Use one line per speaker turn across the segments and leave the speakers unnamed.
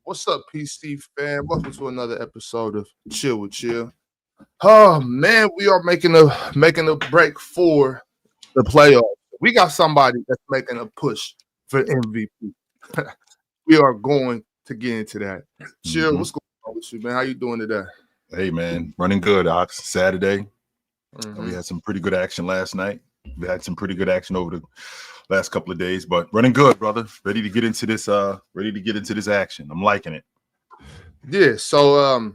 What's up, PC fan? Welcome to another episode of Chill with Chill. Oh man, we are making a break for the playoffs. We got somebody that's making a push for MVP. We are going to get into that. Chill, what's going on with you, man? How you doing today?
Hey man, running good, Ox. Saturday.
Mm-hmm.
We had some pretty good action last night. We had some pretty good action over the last couple of days, but running good, brother. Ready to get into this action. I'm liking it.
Yeah, so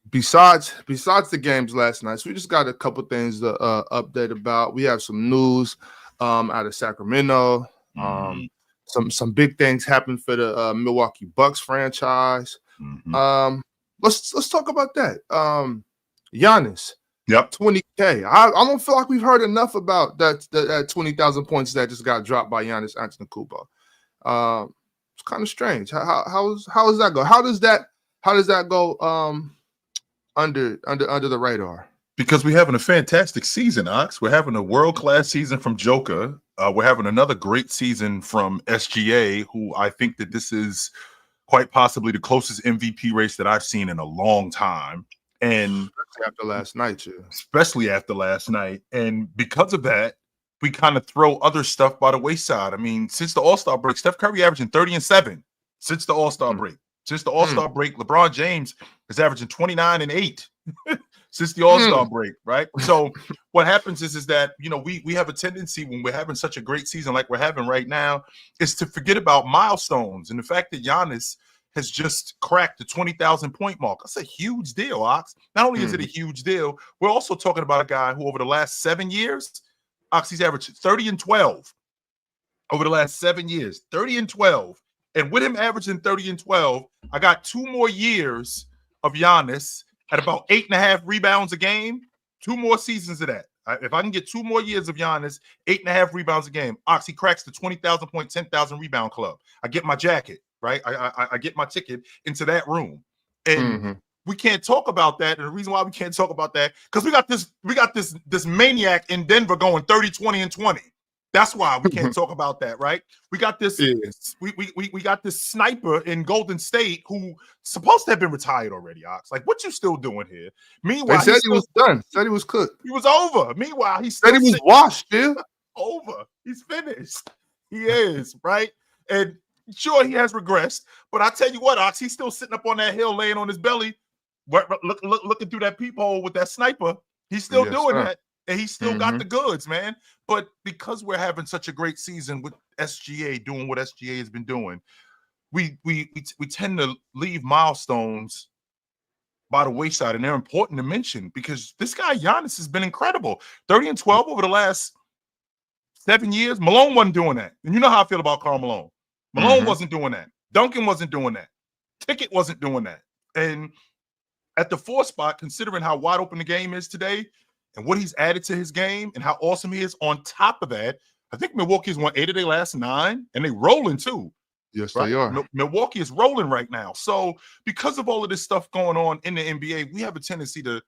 besides the games last night, so we just got a couple things to update about. We have some news out of Sacramento. Some big things happened for the Milwaukee Bucks franchise. Let's talk about that. Giannis.
Yep.
20K. I don't feel like we've heard enough about that 20,000 points that just got dropped by Giannis Antetokounmpo. It's kind of strange. How does that go? How does that go under the radar?
Because we're having a fantastic season, Ox. We're having a world-class season from Joker. We're having another great season from SGA, who I think that this is quite possibly the closest MVP race that I've seen in a long time. And especially after last night. And because of that, we kind of throw other stuff by the wayside. I mean, since the All-Star break, Steph Curry averaging 30-7 since the All-Star break. Since the All-Star break, LeBron James is averaging 29-8 since the All-Star break, right? So what happens is that, you know, we have a tendency when we're having such a great season like we're having right now is to forget about milestones. And the fact that Giannis has just cracked the 20,000 point mark. That's a huge deal, Ox. Not only is it a huge deal, we're also talking about a guy who over the last 7 years, Ox, he's averaged 30-12 over the last 7 years, 30-12. And with him averaging 30-12, I got 2 more years of Giannis at about 8.5 rebounds a game, 2 more seasons of that. If I can get 2 more years of Giannis, 8.5 rebounds a game, Ox, he cracks the 20,000 point, 10,000 rebound club. I get my jacket. Right, I get my ticket into that room, and we can't talk about that. And the reason why we can't talk about that because we got this maniac in Denver going 30, 20, and 20. That's why we can't talk about that, right? We got this we got this sniper in Golden State who supposed to have been retired already. Ox, like what you still doing here? Meanwhile,
they said he was done. Said he was cooked.
He was over. Meanwhile, he
said he was washed. Dude,
over. He's finished. He is right, and. Sure, he has regressed, but I tell you what, Ox, he's still sitting up on that hill, laying on his belly, looking through that peephole with that sniper. He's still doing that, and he's still got the goods, man. But because we're having such a great season with SGA doing what SGA has been doing, we tend to leave milestones by the wayside, and they're important to mention because this guy Giannis has been incredible. 30-12 over the last 7 years. Malone wasn't doing that, and you know how I feel about Karl Malone. Malone wasn't doing that. Duncan wasn't doing that. Ticket wasn't doing that. And at the 4 spot, considering how wide open the game is today and what he's added to his game and how awesome he is on top of that, I think Milwaukee's won 8 of their last 9, and they rolling too.
Yes, right? They are.
Milwaukee is rolling right now. So because of all of this stuff going on in the NBA, we have a tendency to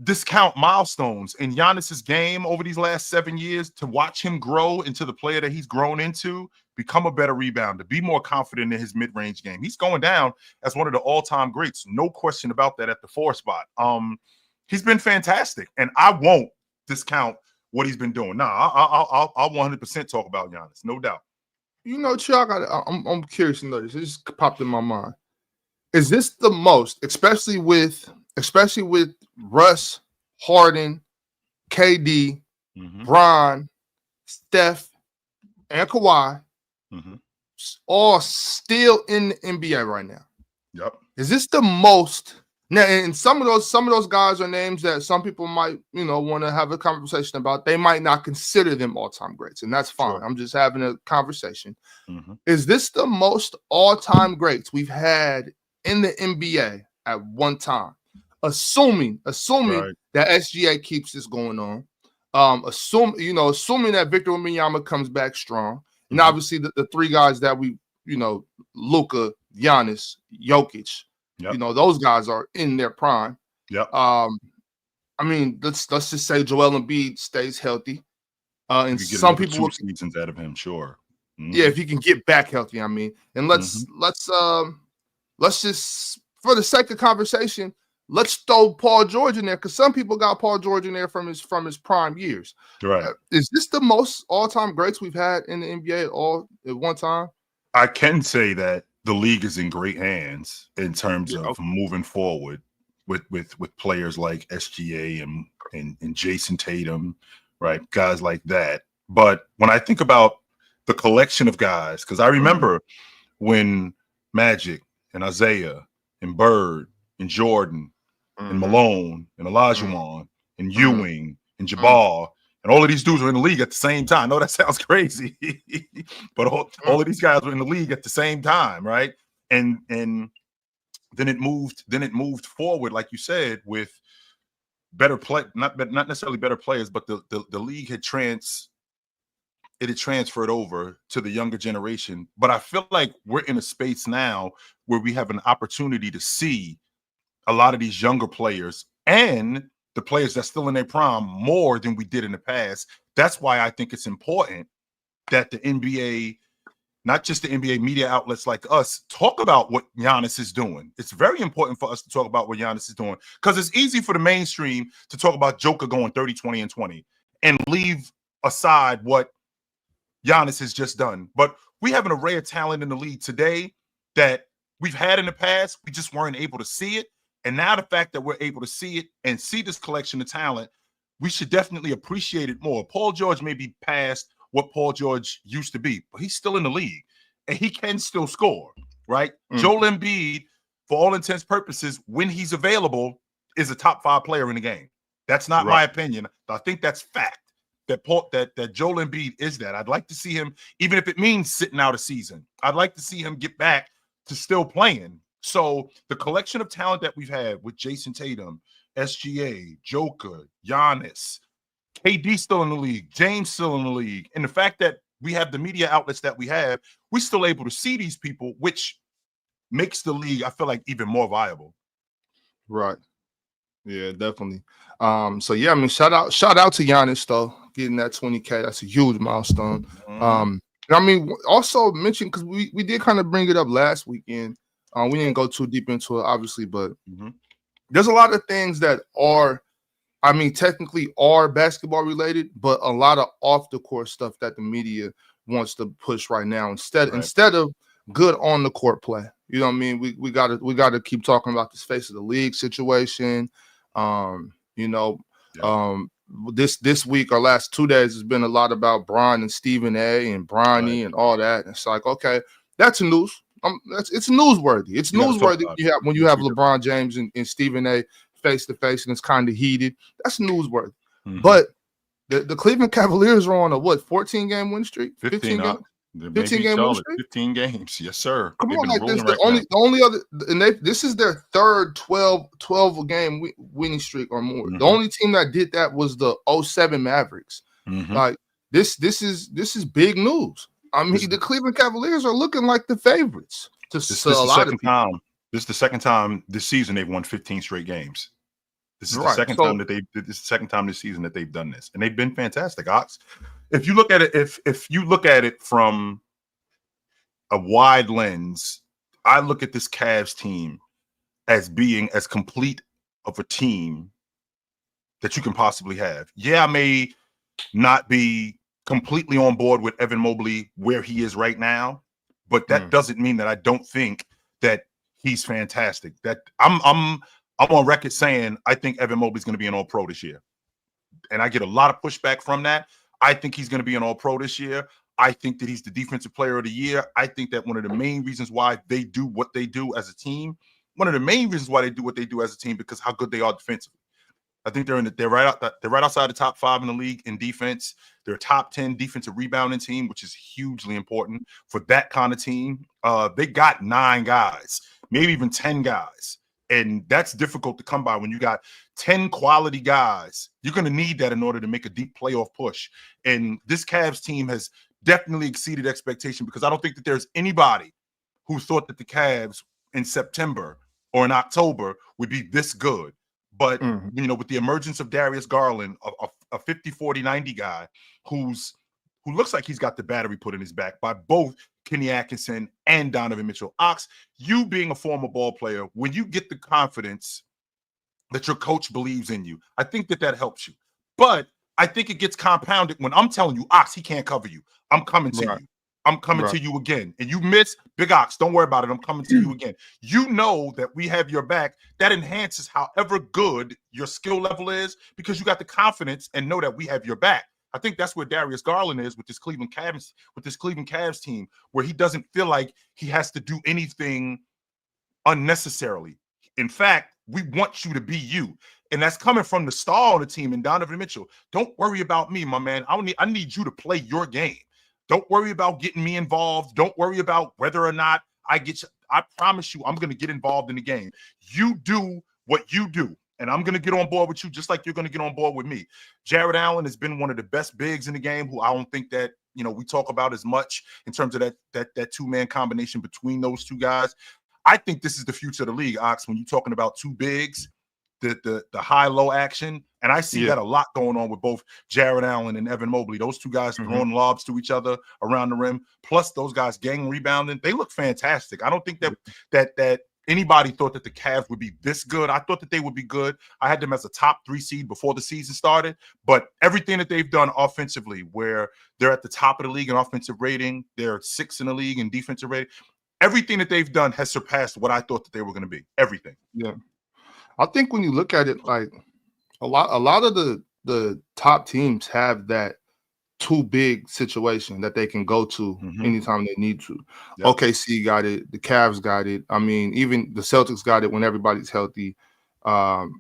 discount milestones in Giannis's game over these last 7 years, to watch him grow into the player that he's grown into, become a better rebounder, be more confident in his mid-range game. He's going down as one of the all-time greats. No question about that at the 4 spot. He's been fantastic, and I won't discount what he's been doing. I'll 100% talk about Giannis, no doubt.
You know, Chuck, I'm curious to know this. It just popped in my mind. Is this the most, especially with Russ, Harden, KD, Bron, Steph, and Kawhi, all still in the NBA right now?
Yep.
Is this the most? Now, and some of those guys are names that some people might, want to have a conversation about. They might not consider them all-time greats, and that's fine. Sure. I'm just having a conversation. Is this the most all-time greats we've had in the NBA at one time? Assuming right, that SGA keeps this going on, assuming that Victor Wembanyama comes back strong, and obviously the 3 guys that we, Luka, Giannis, Jokic, those guys are in their prime.
Yep.
I mean, let's just say Joel Embiid stays healthy, and
some people will seasons out of him, sure.
Yeah, if he can get back healthy, I mean. And let's just, for the sake of conversation, let's throw Paul George in there, because some people got Paul George in there from his prime years.
Right.
Is this the most all-time greats we've had in the NBA at one time?
I can say that the league is in great hands in terms of moving forward with players like SGA and Jason Tatum, right? Guys like that. But when I think about the collection of guys, because I remember when Magic and Isaiah and Bird and Jordan and Malone and Olajuwon and Ewing and Jabbar and all of these dudes were in the league at the same time. I know that sounds crazy, but all of these guys were in the league at the same time, right? And then it moved forward, like you said, with better play, not necessarily better players, but the league had transferred over to the younger generation. But I feel like we're in a space now where we have an opportunity to see a lot of these younger players and the players that's still in their prime more than we did in the past. That's why I think it's important that the NBA, not just the NBA media outlets like us, talk about what Giannis is doing. It's very important for us to talk about what Giannis is doing, because it's easy for the mainstream to talk about Joker going 30, 20, and 20 and leave aside what Giannis has just done. But we have an array of talent in the league today that we've had in the past. We just weren't able to see it. And now the fact that we're able to see it and see this collection of talent, we should definitely appreciate it more. Paul George may be past what Paul George used to be, but he's still in the league and he can still score, right? Joel Embiid, for all intents purposes, when he's available, is a top 5 player in the game. That's not my opinion. I think that's fact. That Joel Embiid is that. I'd like to see him, even if it means sitting out a season. I'd like to see him get back to still playing. So the collection of talent that we've had with Jason Tatum, SGA, Joker, Giannis, KD still in the league, James still in the league, and the fact that we have the media outlets that we have, we're still able to see these people, which makes the league, I feel like, even more viable.
Right. Yeah, definitely. So yeah, I mean, shout out to Giannis though, getting that 20K. That's a huge milestone. I mean, also mention, because we did kind of bring it up last weekend. We didn't go too deep into it, obviously, but there's a lot of things that are, I mean, technically are basketball related, but a lot of off the court stuff that the media wants to push right now instead of good on the court play. You know what I mean? We gotta keep talking about this face of the league situation. This week or last 2 days has been a lot about Bron and Stephen A and Bronny and all that. And it's like, okay, that's news. It's newsworthy. It's newsworthy when you have LeBron James and Stephen A face to face, and it's kind of heated. That's newsworthy. But the Cleveland Cavaliers are on a 14-game win streak?
15 game
15-game win streak?
15 games, yes, sir.
Come on, like this. The only other, and this is their third 12-game winning streak or more. The only team that did that was the 07 Mavericks. Like this is big news. I mean, the Cleveland Cavaliers are looking like the favorites.
This is the second time this season they've won 15 straight games. This is the second time that this is the second time this season that they've done this, and they've been fantastic. Ox, if you look at it, if you look at it from a wide lens, I look at this Cavs team as being as complete of a team that you can possibly have. Yeah, I may not be completely on board with Evan Mobley where he is right now, but that doesn't mean that I don't think that he's fantastic. That I'm on record saying I think Evan Mobley's going to be an All-Pro this year, and I get a lot of pushback from that. I think he's going to be an All-Pro this year. I think that he's the Defensive Player of the Year. I think that one of the main reasons why they do what they do as a team, because how good they are defensively. I think they're right outside the top 5 in the league in defense. They're a top 10 defensive rebounding team, which is hugely important for that kind of team. They got 9 guys, maybe even 10 guys. And that's difficult to come by when you got 10 quality guys. You're going to need that in order to make a deep playoff push. And this Cavs team has definitely exceeded expectation, because I don't think that there's anybody who thought that the Cavs in September or in October would be this good. But, with the emergence of Darius Garland, a 50, 40, 90 guy who's who looks like he's got the battery put in his back by both Kenny Atkinson and Donovan Mitchell. Ox, you being a former ball player, when you get the confidence that your coach believes in you, I think that helps you. But I think it gets compounded when I'm telling you, Ox, he can't cover you. I'm coming to you. I'm coming to you again. And you miss, Big Ox, don't worry about it. I'm coming to you again. You know that we have your back. That enhances however good your skill level is because you got the confidence and know that we have your back. I think that's where Darius Garland is with this Cleveland Cavs team, where he doesn't feel like he has to do anything unnecessarily. In fact, we want you to be you. And that's coming from the star on the team and Donovan Mitchell. Don't worry about me, my man. I need you to play your game. Don't worry about getting me involved. Don't worry about whether or not I get you. I promise you, I'm going to get involved in the game. You do what you do, and I'm going to get on board with you just like you're going to get on board with me. Jared Allen has been one of the best bigs in the game who I don't think that, we talk about as much in terms of that two-man combination between those two guys. I think this is the future of the league, Ox, when you're talking about two bigs, the high-low action. And I see that a lot going on with both Jared Allen and Evan Mobley. Those two guys throwing lobs to each other around the rim, plus those guys gang rebounding. They look fantastic. I don't think that anybody thought that the Cavs would be this good. I thought that they would be good. I had them as a top 3 seed before the season started. But everything that they've done offensively, where they're at the top of the league in offensive rating, they're 6th in the league in defensive rating, everything that they've done has surpassed what I thought that they were going to be. Everything.
Yeah. I think when you look at it, like a lot of the top teams have that too big situation that they can go to anytime they need to. Yep. OKC got it. The Cavs got it. I mean, even the Celtics got it when everybody's healthy. Denver,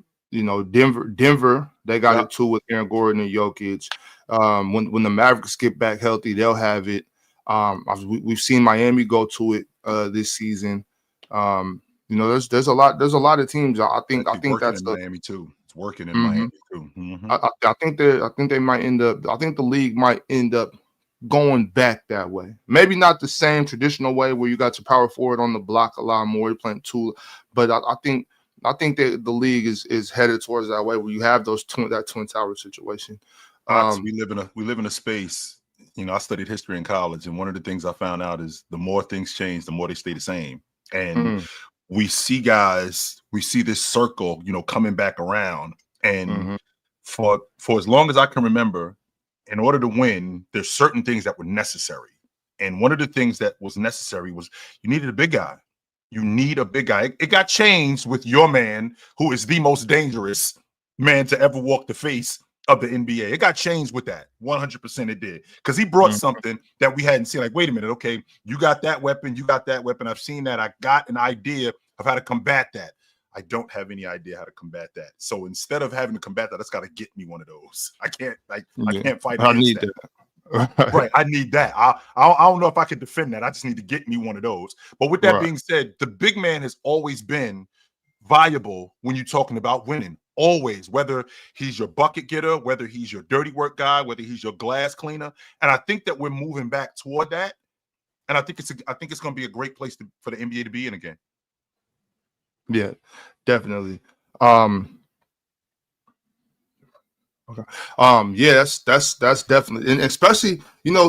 they got it too with Aaron Gordon and Jokic. When the Mavericks get back healthy, they'll have it. We've seen Miami go to it this season. There's a lot of teams. I think that's
in Miami too. It's working in Miami too.
I think they might end up. I think the league might end up going back that way. Maybe not the same traditional way where you got your power forward on the block a lot more. You're playing two, but I think that the league is headed towards that way where you have that twin tower situation.
We live in a space. I studied history in college, and one of the things I found out is the more things change, the more they stay the same. And we see this circle, coming back around. And for as long as I can remember, in order to win, there's certain things that were necessary. And one of the things that was necessary was you needed a big guy. You need a big guy. It got changed with your man, who is the most dangerous man to ever walk the face of the NBA. It got changed with that. 100% it did. Because he brought something that we hadn't seen. Like, wait a minute, okay, you got that weapon, I've seen that. I got an idea of how to combat that. I don't have any idea how to combat that. So instead of having to combat that, it's got to get me one of those. I can't fight against that. Right, I need that. I don't know if I can defend that. I just need to get me one of those. But with that being said, the big man has always been viable when you're talking about winning. Always, whether he's your bucket getter, whether he's your dirty work guy, whether he's your glass cleaner. And I think that we're moving back toward that. And I think it's going to be a great place for the NBA to be in again.
Yeah, definitely. That's definitely, and especially,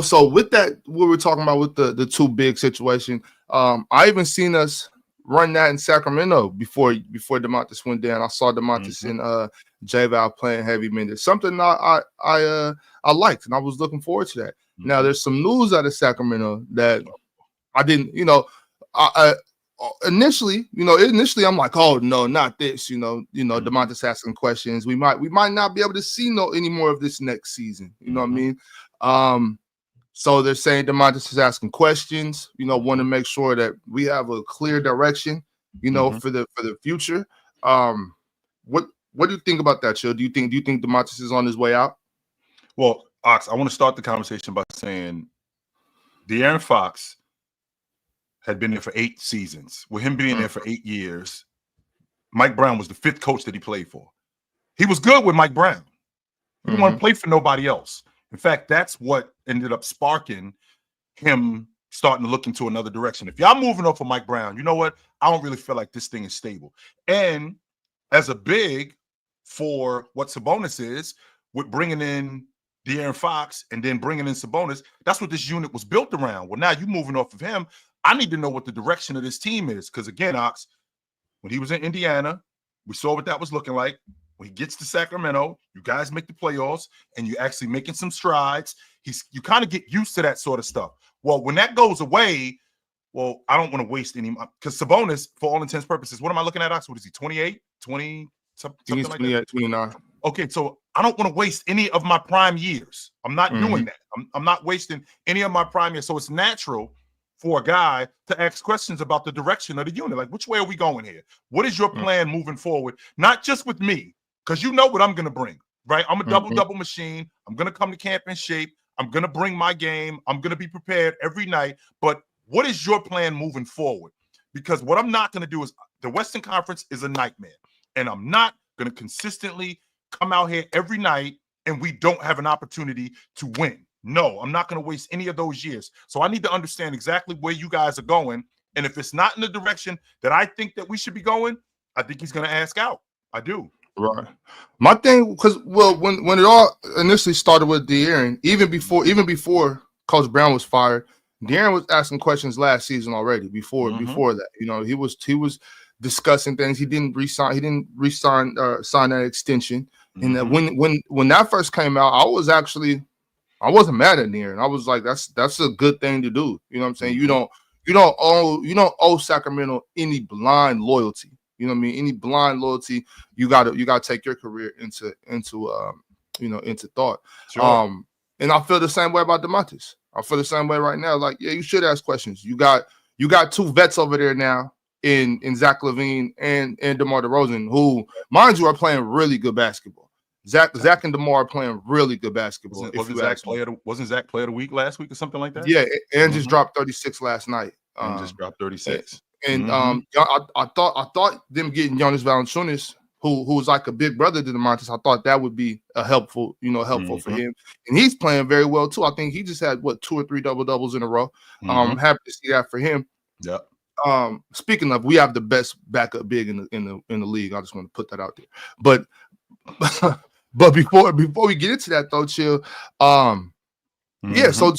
so with that, what we're talking about with the too big situation, I even seen us run that in Sacramento before DeMontis went down. I saw DeMontis and J-Val playing heavy minutes. Something I liked, and I was looking forward to that. Now there's some news out of Sacramento that I didn't, initially I'm like, oh no, not this. DeMontis asking questions. We might not be able to see any more of this next season. You know what I mean? So they're saying DeMontis is asking questions, want to make sure that we have a clear direction, for the future. What do you think about that, Chill? Do you think DeMontis is on his way out?
Well, Ox, I want to start the conversation by saying De'Aaron Fox had been there for 8 seasons. With him being there for 8 years, Mike Brown was the 5th coach that he played for. He was good with Mike Brown. He didn't want to play for nobody else. In fact, that's what ended up sparking him starting to look into another direction. If y'all moving off of Mike Brown, you know what? I don't really feel like this thing is stable. And as a big for what Sabonis is, with bringing in De'Aaron Fox, and then bringing in Sabonis. That's what this unit was built around. Well, now you moving off of him. I need to know what the direction of this team is. Because again, Ox, when he was in Indiana, we saw what that was looking like. When he gets to Sacramento, you guys make the playoffs, and you're actually making some strides. You kind of get used to that sort of stuff. Well, when that goes away, well, I don't want to waste any, because Sabonis, for all intents and purposes, what am I looking at, Ox? What is he, 28, 20, something like that?
29.
Okay, so I don't want to waste any of my prime years. I'm not doing that. I'm not wasting any of my prime years. So it's natural for a guy to ask questions about the direction of the unit. Like, which way are we going here? What is your plan moving forward? Not just with me, because you know what I'm going to bring, right? I'm a double-double machine. I'm going to come to camp in shape. I'm going to bring my game. I'm going to be prepared every night. But what is your plan moving forward? Because what I'm not going to do is, the Western Conference is a nightmare. And I'm not going to consistently come out here every night and we don't have an opportunity to win. No, I'm not going to waste any of those years. So I need to understand exactly where you guys are going. And if it's not in the direction that I think that we should be going, I think he's going to ask out. I do.
Right. My thing, because when it all initially started with De'Aaron, even before Coach Brown was fired, De'Aaron was asking questions last season already. Before that, he was discussing things. He didn't sign that extension. And when that first came out, I wasn't mad at De'Aaron. I was like, that's a good thing to do. You know what I'm saying? You don't owe Sacramento any blind loyalty. You know what I mean? Any blind loyalty, you gotta take your career into thought.
Sure.
And I feel the same way about DeMontis. I feel the same way right now. Like, yeah, you should ask questions. You got two vets over there now in Zach LaVine and DeMar DeRozan, who, mind you, are playing really good basketball. Zach and DeMar are playing really good basketball.
Wasn't Zach player of the week last week or something like that?
Yeah, and just dropped 36 last night.
And just dropped 36.
And I thought them getting Jonas Valanciunas, who was like a big brother to DeMontis, I thought that would be helpful for him. And he's playing very well too. I think he just had 2 or 3 double-doubles in a row. I'm happy to see that for him.
Yeah.
Speaking of, we have the best backup big in the league. I just want to put that out there. But before we get into that though, Chill, yeah, so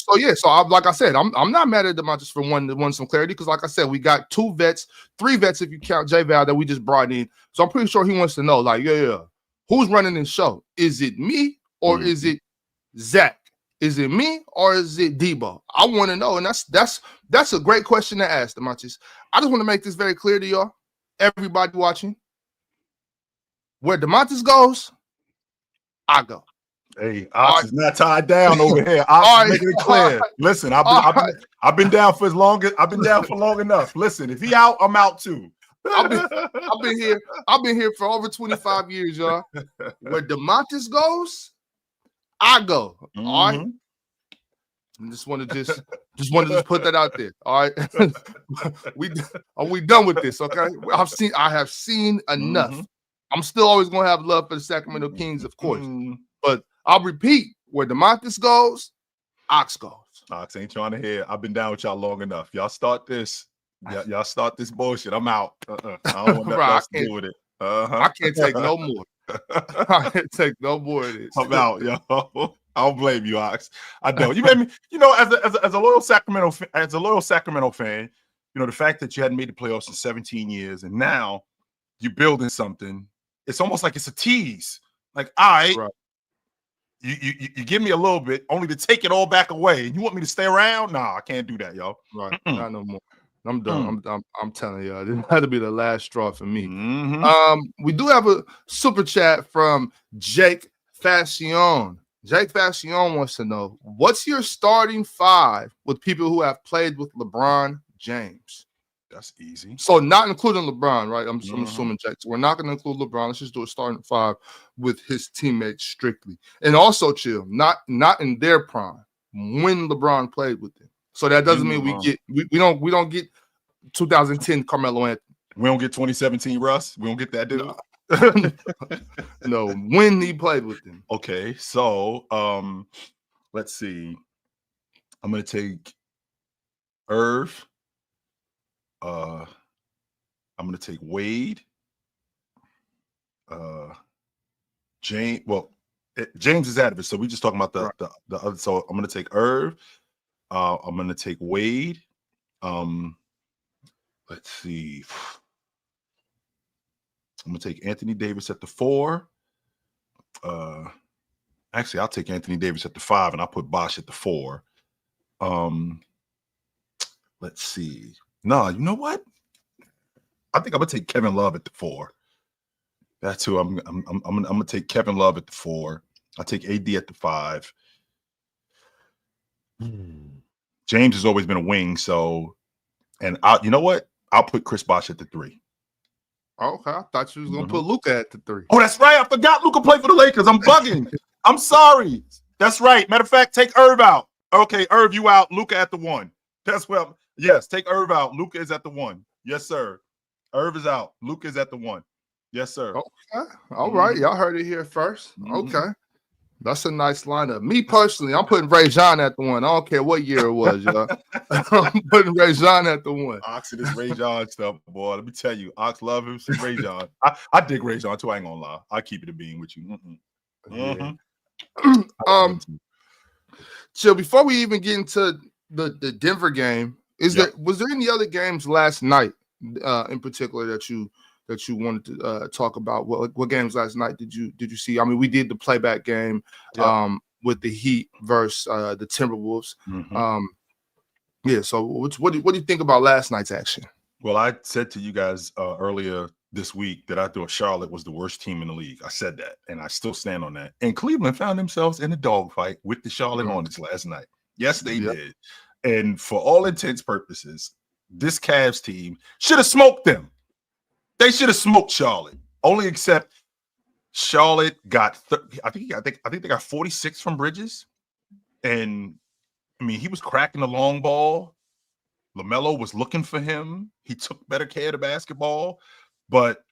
I'm like I said, I'm not mad at DeMontis for wanting some clarity, because like I said, we got 3 vets if you count J-Val that we just brought in. So I'm pretty sure he wants to know, like, who's running this show? Is it me or is it Zach? Is it me or is it Debo? I want to know, and that's a great question to ask, DeMontis. I just want to make this very clear to y'all, everybody watching. Where DeMontis goes, I go.
Hey, Ox is not tied down over here. Ox is making it clear. Listen, I've been down for long enough. Listen, if he out, I'm out too.
I've been here for over 25 years, y'all. Where DeMontis goes, I go. All right. I just want to put that out there. All right. We done with this, okay? I have seen enough. I'm still always gonna have love for the Sacramento Kings, of course. But I'll repeat, where DeMontis goes, Ox goes.
Ox ain't trying to hear. I've been down with y'all long enough. Y'all start this. Y'all start this bullshit. I'm out. I don't want nothing else to do with it.
I can't take no more. I can't take no more of this.
I'm out, yo. I don't blame you, Ox. I don't. You made me, as a loyal Sacramento fan, the fact that you hadn't made the playoffs in 17 years and now you're building something, it's almost like it's a tease. Like, all right. You give me a little bit, only to take it all back away. And you want me to stay around? Nah, I can't do that, yo.
Right, not no more. I'm done. I'm telling y'all, this had to be the last straw for me. We do have a super chat from Jake Fashion. Jake Fashion wants to know, what's your starting 5 with people who have played with LeBron James?
That's easy.
So not including LeBron, right? I'm assuming, Jake. So we're not going to include LeBron. Let's just do a starting 5 with his teammates strictly. And also, Chill, not in their prime, when LeBron played with them. So that doesn't mean we don't get 2010 Carmelo Anthony.
We don't get 2017 Russ. We don't get that dude.
No, when he played with them.
Okay, so let's see. I'm gonna take Irv. I'm gonna take Wade. James is out of it, so we just talking about
Right.
the other. So I'm gonna take Irv. I'm gonna take Wade. Let's see. I'm gonna take Anthony Davis at the 4. Actually, I'll take Anthony Davis at the 5, and I'll put Bosh at the 4. Let's see. No, you know what? I think I'm gonna take Kevin Love at the 4. That's who I'm gonna take Kevin Love at the 4. I'll take AD at the 5. James has always been a wing, so you know what? I'll put Chris Bosh at the 3.
Okay, I thought you was gonna put Luka at the 3.
Oh, that's right. I forgot Luka played for the Lakers. I'm bugging. I'm sorry. That's right. Matter of fact, take Irv out. Okay, Irv, you out. Luka at the 1. That's well. Yes, take Irv out. Luka is at the 1. Yes, sir. Irv is out. Luka is at the 1. Yes, sir.
Okay. All right. Y'all heard it here first. Okay. That's a nice lineup. Me personally, I'm putting Ray John at the 1. I don't care what year it was, y'all. I'm putting Ray John at the 1.
Ox and this Ray John stuff, boy. Let me tell you, Ox love him some Ray John. I dig Ray John too. I ain't gonna lie. I keep it a being with you.
So before we even get into the Denver game, was there any other games last night in particular that you wanted to talk about? What games last night did you see? I mean, we did the playback game with the Heat versus the Timberwolves. So what do you think about last night's action?
Well, I said to you guys earlier this week that I thought Charlotte was the worst team in the league. I said that, and I still stand on that. And Cleveland found themselves in a dogfight with the Charlotte Hornets last night. Yes, they did. And for all intents purposes, this Cavs team should have smoked them. They should have smoked Charlotte. Only except Charlotte got I think they got 46 from Bridges. And I mean, he was cracking the long ball. LaMelo was looking for him. He took better care of the basketball. But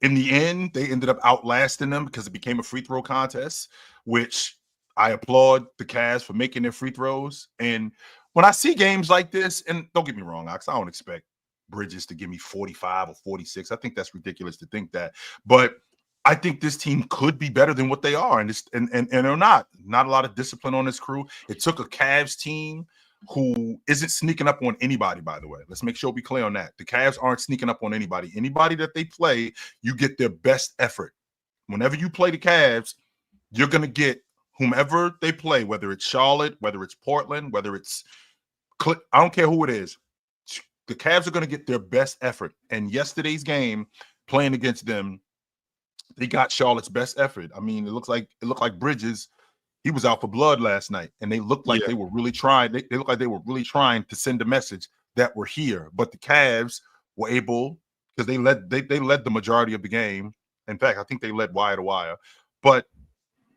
in the end, they ended up outlasting them because it became a free throw contest, which I applaud the Cavs for making their free throws. And when I see games like this, and don't get me wrong, Ox, I don't expect Bridges to give me 45 or 46. I think that's ridiculous to think that. But I think this team could be better than what they are. And they're not. Not a lot of discipline on this crew. It took a Cavs team who isn't sneaking up on anybody, by the way. Let's make sure we clear on that. The Cavs aren't sneaking up on anybody. Anybody that they play, you get their best effort. Whenever you play the Cavs, you're going to get whomever they play, whether it's Charlotte, whether it's Portland, whether it's I don't care who it is. The Cavs are going to get their best effort. And yesterday's game, playing against them, they got Charlotte's best effort. I mean, it looked like Bridges, he was out for blood last night, and they looked like they were really trying. They looked like they were really trying to send a message that we're here. But the Cavs were able, because they led the majority of the game. In fact, I think they led wire to wire. But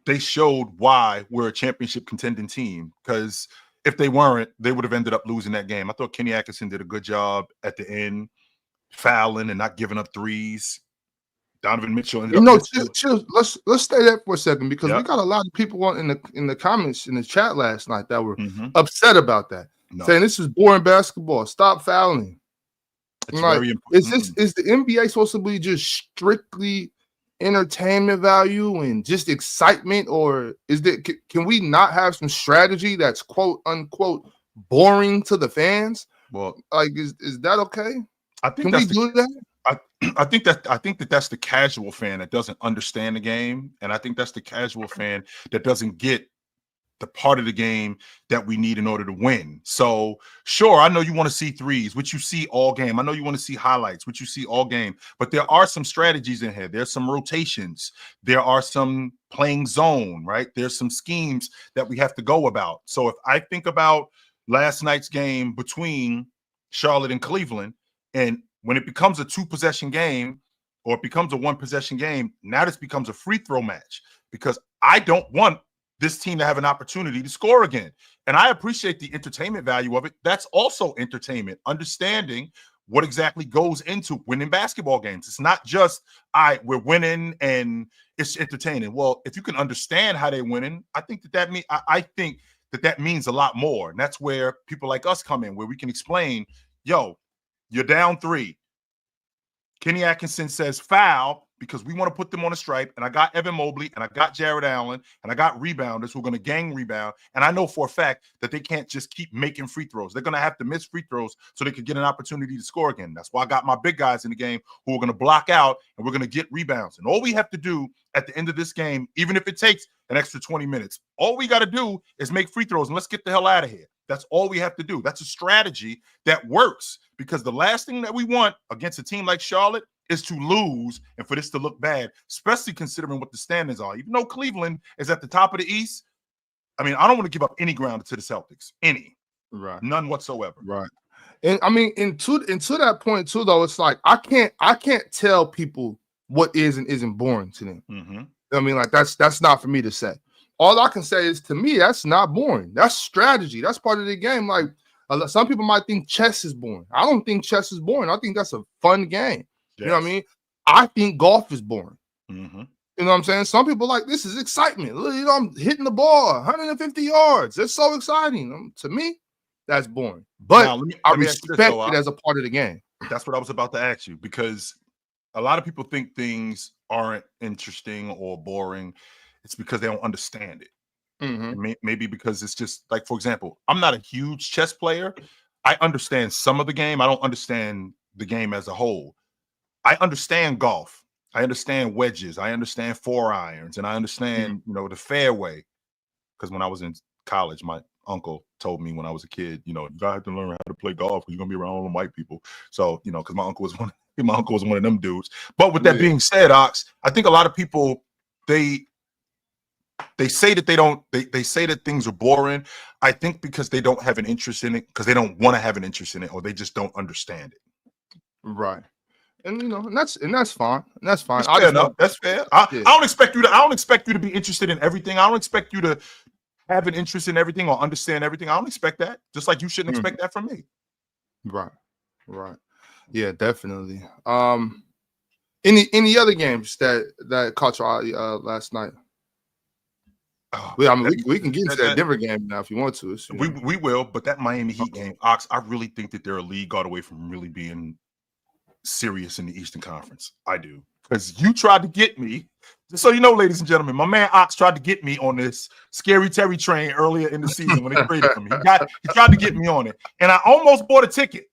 they showed why we're a championship contending team, because if they weren't, they would have ended up losing that game. I thought Kenny Atkinson did a good job at the end, fouling and not giving up threes. Donovan Mitchell ended up.
Chill. Let's stay there for a second, because we got a lot of people in the comments in the chat last night that were upset about that, saying this is boring basketball. Stop fouling.
It's very important.
Is the NBA supposed to be just strictly entertainment value and just excitement, or can we not have some strategy that's quote unquote boring to the fans?
Well,
like is that okay?
I think
can we do that?
I think that's the casual fan that doesn't understand the game, and I think that's the casual fan that doesn't get the part of the game that we need in order to win. So, sure, I know you want to see threes, which you see all game. I know you want to see highlights, which you see all game. But there are some strategies in here. There's some rotations. There are some playing zone, right? There's some schemes that we have to go about. So if I think about last night's game between Charlotte and Cleveland, and when it becomes a 2-possession game or it becomes a 1-possession game, now this becomes a free throw match, because I don't want this team to have an opportunity to score again. And I appreciate the entertainment value of it. That's also entertainment, understanding what exactly goes into winning basketball games. It's not just, we're winning and it's entertaining. Well, if you can understand how they're winning, I think that means a lot more. And that's where people like us come in, where we can explain, yo, you're down 3. Kenny Atkinson says foul. because we want to put them on a stripe. And I got Evan Mobley and I got Jared Allen and I got rebounders who are going to gang rebound. And I know for a fact that they can't just keep making free throws. They're going to have to miss free throws so they could get an opportunity to score again. That's why I got my big guys in the game who are going to block out and we're going to get rebounds. And all we have to do at the end of this game, even if it takes an extra 20 minutes, all we got to do is make free throws and let's get the hell out of here. That's all we have to do. That's a strategy that works because the last thing that we want against a team like Charlotte is to lose and for this to look bad, especially considering what the standings are. Even though Cleveland is at the top of the East, I mean, I don't want to give up any ground to the Celtics.
Right.
None whatsoever.
Right. And I mean, into that point too, though, it's like I can't tell people what is and isn't boring to them.
Mm-hmm.
I mean, like that's not for me to say. All I can say is, to me, that's not boring. That's strategy. That's part of the game. Like some people might think chess is boring. I don't think chess is boring. I think that's a fun game. Yes. You know what I mean? I think golf is boring.
Mm-hmm.
You know what I'm saying? Some people like, this is excitement. Look, you know, I'm hitting the ball 150 yards. It's so exciting. To me, that's boring. But now, I respect it as a part of the game.
That's what I was about to ask you, because a lot of people think things aren't interesting or boring. It's because they don't understand it.
Mm-hmm.
Maybe because it's just like, for example, I'm not a huge chess player. I understand some of the game. I don't understand the game as a whole. I understand golf. I understand wedges. I understand 4-irons, and I understand, you know, the fairway. Because when I was in college, my uncle told me when I was a kid, you know, you gotta have to learn how to play golf because you're gonna be around all the white people. So, you know, because my uncle was one of them dudes. But with that being said, Ox, I think a lot of people they say that they say that things are boring. I think because they don't have an interest in it, because they don't want to have an interest in it, or they just don't understand it.
Right. And you know, and that's fine. That's fine.
That's fair enough. That's fair. I don't expect you to be interested in everything. I don't expect you to have an interest in everything or understand everything. I don't expect that. Just like you shouldn't expect that from me.
Right. Right. Yeah, definitely. Any other games that caught your eye last night? I mean, we can get into that Denver game now if you want to.
We will, but that Miami Heat game, Ox, I really think that they're a league guard away from really being serious in the Eastern Conference. I do. Because you tried to get me, just so you know, ladies and gentlemen, my man Ox tried to get me on this Scary Terry train earlier in the season when they traded for me. He tried to get me on it. And I almost bought a ticket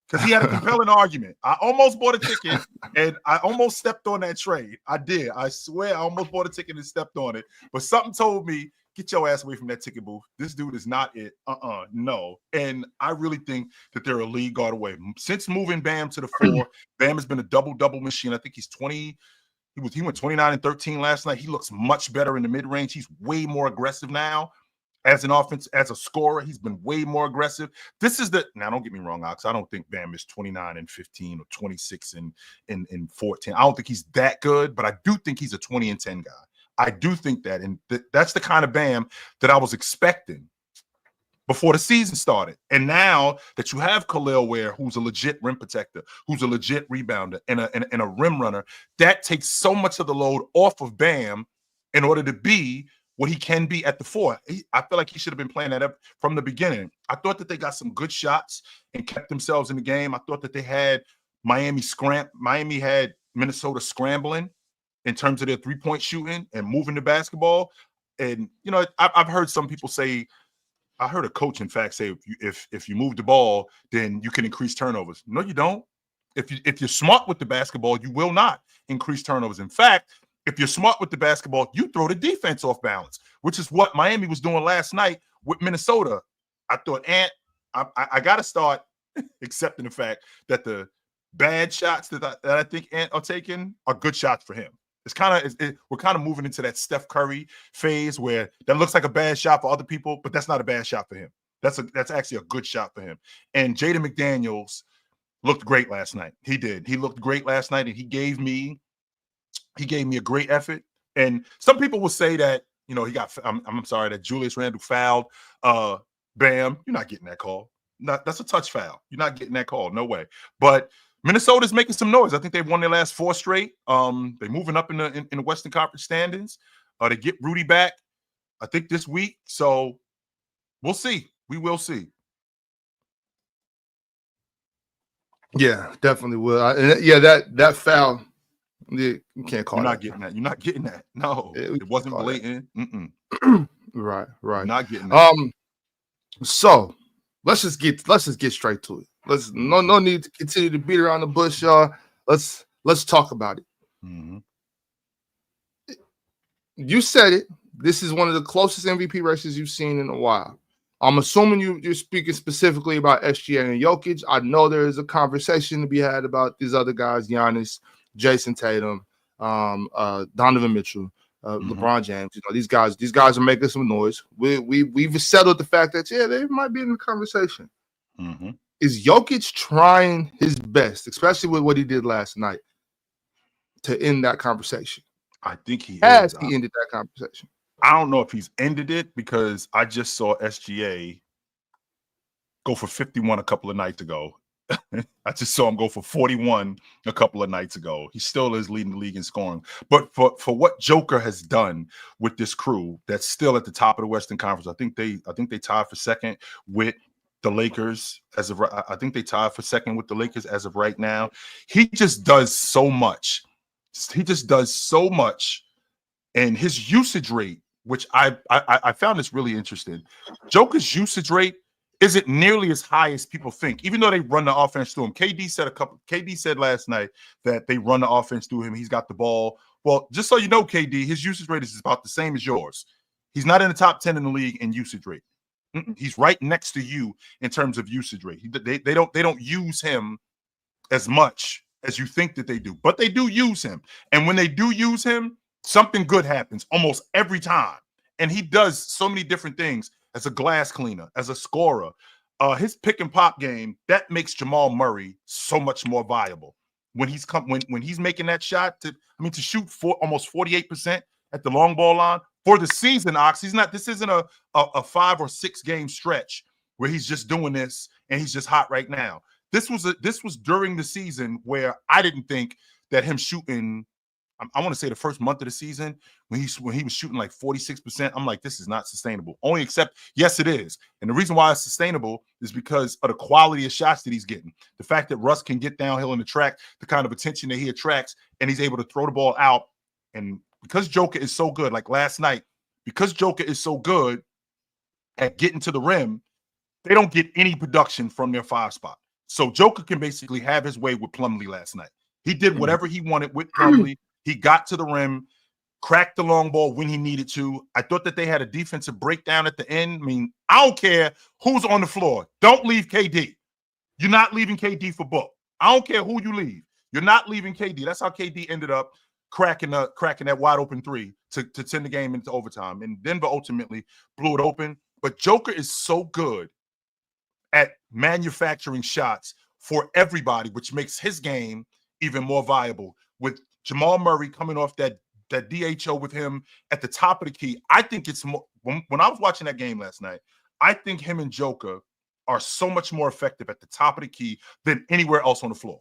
because he had a compelling argument. I almost bought a ticket and I almost stepped on that trade. I did. I swear I almost bought a ticket and stepped on it. But something told me, get your ass away from that ticket booth. This dude is not it. No. And I really think that they're a league guard away. Since moving Bam to the 4, Bam has been a double-double machine. I think he's 20. He went 29 and 13 last night. He looks much better in the mid-range. He's way more aggressive now. As an offense, as a scorer, he's been way more aggressive. Now don't get me wrong, Ox. I don't think Bam is 29 and 15 or 26 and 14. I don't think he's that good, but I do think he's a 20 and 10 guy. I do think that, and that's the kind of Bam that I was expecting before the season started. And now that you have Khalil Ware, who's a legit rim protector, who's a legit rebounder, and a rim runner, that takes so much of the load off of Bam in order to be what he can be at the 4. I feel like he should have been playing that up from the beginning. I thought that they got some good shots and kept themselves in the game. I thought that they had Miami had Minnesota scrambling in terms of their three-point shooting and moving the basketball. And, you know, I've heard some people say, I heard a coach, in fact, say if you move the ball, then you can increase turnovers. No, you don't. If you're smart with the basketball, you will not increase turnovers. In fact, if you're smart with the basketball, you throw the defense off balance, which is what Miami was doing last night with Minnesota. I thought, I got to start accepting the fact that the bad shots that I think Ant are taking are good shots for him. We're kind of moving into that Steph Curry phase where that looks like a bad shot for other people, but that's not a bad shot for him. That's actually a good shot for him. And Jaden McDaniels looked great last night. He did. He looked great last night, and he gave me a great effort. And some people will say that, you know, I'm sorry, that Julius Randle fouled Bam. You're not getting that call. That's a touch foul. You're not getting that call. No way. But Minnesota's making some noise. I think they've won their last 4 straight. They're moving up in the Western Conference standings. They get Rudy back, I think, this week. So we'll see. We will see.
Yeah, definitely will. That foul Yeah, you can't call
You're not
that.
getting that. You're not getting that. No,
Yeah,
it wasn't blatant.
Right.
You're not getting that.
So let's just get straight to it. No need to continue to beat around the bush, y'all. Let's talk about it.
Mm-hmm.
You said it. This is one of the closest MVP races you've seen in a while. I'm assuming you're speaking specifically about SGA and Jokic. I know there is a conversation to be had about these other guys, Giannis, Jason Tatum, Donovan Mitchell, LeBron James. You know, these guys are making some noise. We've settled the fact that they might be in the conversation.
Mm-hmm.
Is Jokic trying his best, especially with what he did last night, to end that conversation?
I think he
Has
is.
he ended that conversation?
I don't know if he's ended it because I just saw SGA go for 51 a couple of nights ago. I just saw him go for 41 a couple of nights ago. He still is leading the league in scoring. But for what Joker has done with this crew that's still at the top of the Western Conference, I think they tied for second with the Lakers I think they tied for second with the Lakers as of right now. He just does so much. And his usage rate, which I found this really interesting. Joker's usage rate isn't nearly as high as people think, even though they run the offense through him. KD said last night that they run the offense through him. He's got the ball. Well, just so you know, KD, his usage rate is about the same as yours. He's not in the top 10 in the league in usage rate. He's right next to you in terms of usage rate. They don't use him as much as you think that they do, but they do use him. And when they do use him, something good happens almost every time. And he does so many different things as a glass cleaner, as a scorer. His pick and pop game, that makes Jamal Murray so much more viable. When he's making that shot to shoot almost 48% at the long ball line for the season, Ox. This isn't a 5 or 6 game stretch where he's just doing this and he's just hot right now. This was during the season where I didn't think that him shooting, I want to say the first month of the season when he was shooting like 46%, I'm like, this is not sustainable. Yes, it is. And the reason why it's sustainable is because of the quality of shots that he's getting. The fact that Russ can get downhill in the track, the kind of attention that he attracts, and he's able to throw the ball out. And because Joker is so good, like last night, because Joker is so good at getting to the rim, they don't get any production from their 5 spot. So Joker can basically have his way with Plumlee last night. He did whatever he wanted with Plumlee. He got to the rim, cracked the long ball when he needed to. I thought that they had a defensive breakdown at the end. I mean, I don't care who's on the floor. Don't leave KD. You're not leaving KD for Book. I don't care who you leave. You're not leaving KD. That's how KD ended up cracking that wide open 3 to send the game into overtime. And Denver ultimately blew it open. But Joker is so good at manufacturing shots for everybody, which makes his game even more viable. With Jamal Murray coming off that DHO with him at the top of the key, I think it's more. When I was watching that game last night, I think him and Joker are so much more effective at the top of the key than anywhere else on the floor.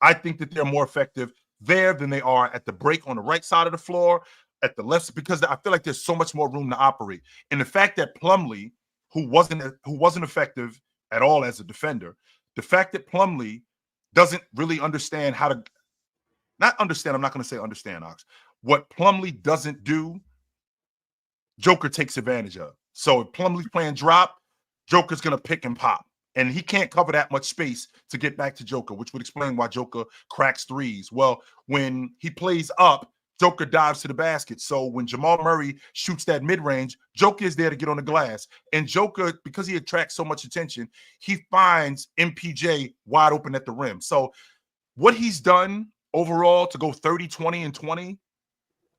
I think that they're more effective there than they are at the break on the right side of the floor, at the left, because I feel like there's so much more room to operate. And the fact that Plumlee, who wasn't effective at all as a defender, the fact that Plumlee doesn't really understand how to not understand. I'm not going to say understand, Ox. What Plumlee doesn't do, Joker takes advantage of. So if Plumlee's playing drop, Joker's going to pick and pop. And he can't cover that much space to get back to Joker, which would explain why Joker cracks threes. Well, when he plays up, Joker dives to the basket. So when Jamal Murray shoots that mid-range, Joker is there to get on the glass. And Joker, because he attracts so much attention, he finds MPJ wide open at the rim. So what he's done overall to go 30, 20, and 20,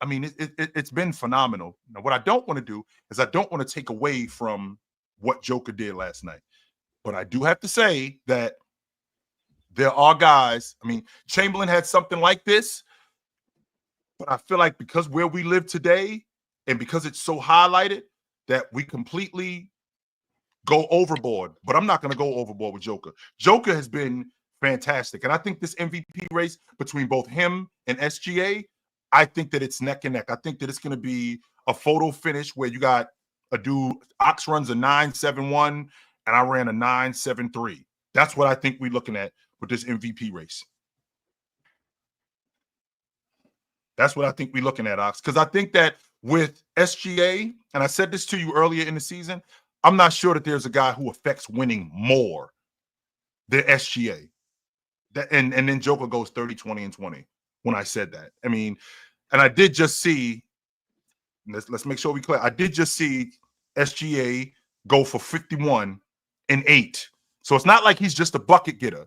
I mean, it's been phenomenal. Now, what I don't want to do is I don't want to take away from what Joker did last night. But I do have to say that there are guys. I mean, Chamberlain had something like this. But I feel like because where we live today and because it's so highlighted that we completely go overboard. But I'm not going to go overboard with Joker. Joker has been fantastic. And I think this MVP race between both him and SGA, I think that it's neck and neck. I think that it's going to be a photo finish where you got a dude, Ox runs a 9.71 and I ran a 9.73. That's what I think we're looking at with this MVP race. That's what I think we're looking at, Ox. Because I think that with SGA, and I said this to you earlier in the season, I'm not sure that there's a guy who affects winning more than SGA. And then Joker goes 30, 20, and 20 when I said that. I mean, and I did just see, let's make sure we clear. I did just see SGA go for 51 and 8. So it's not like he's just a bucket getter.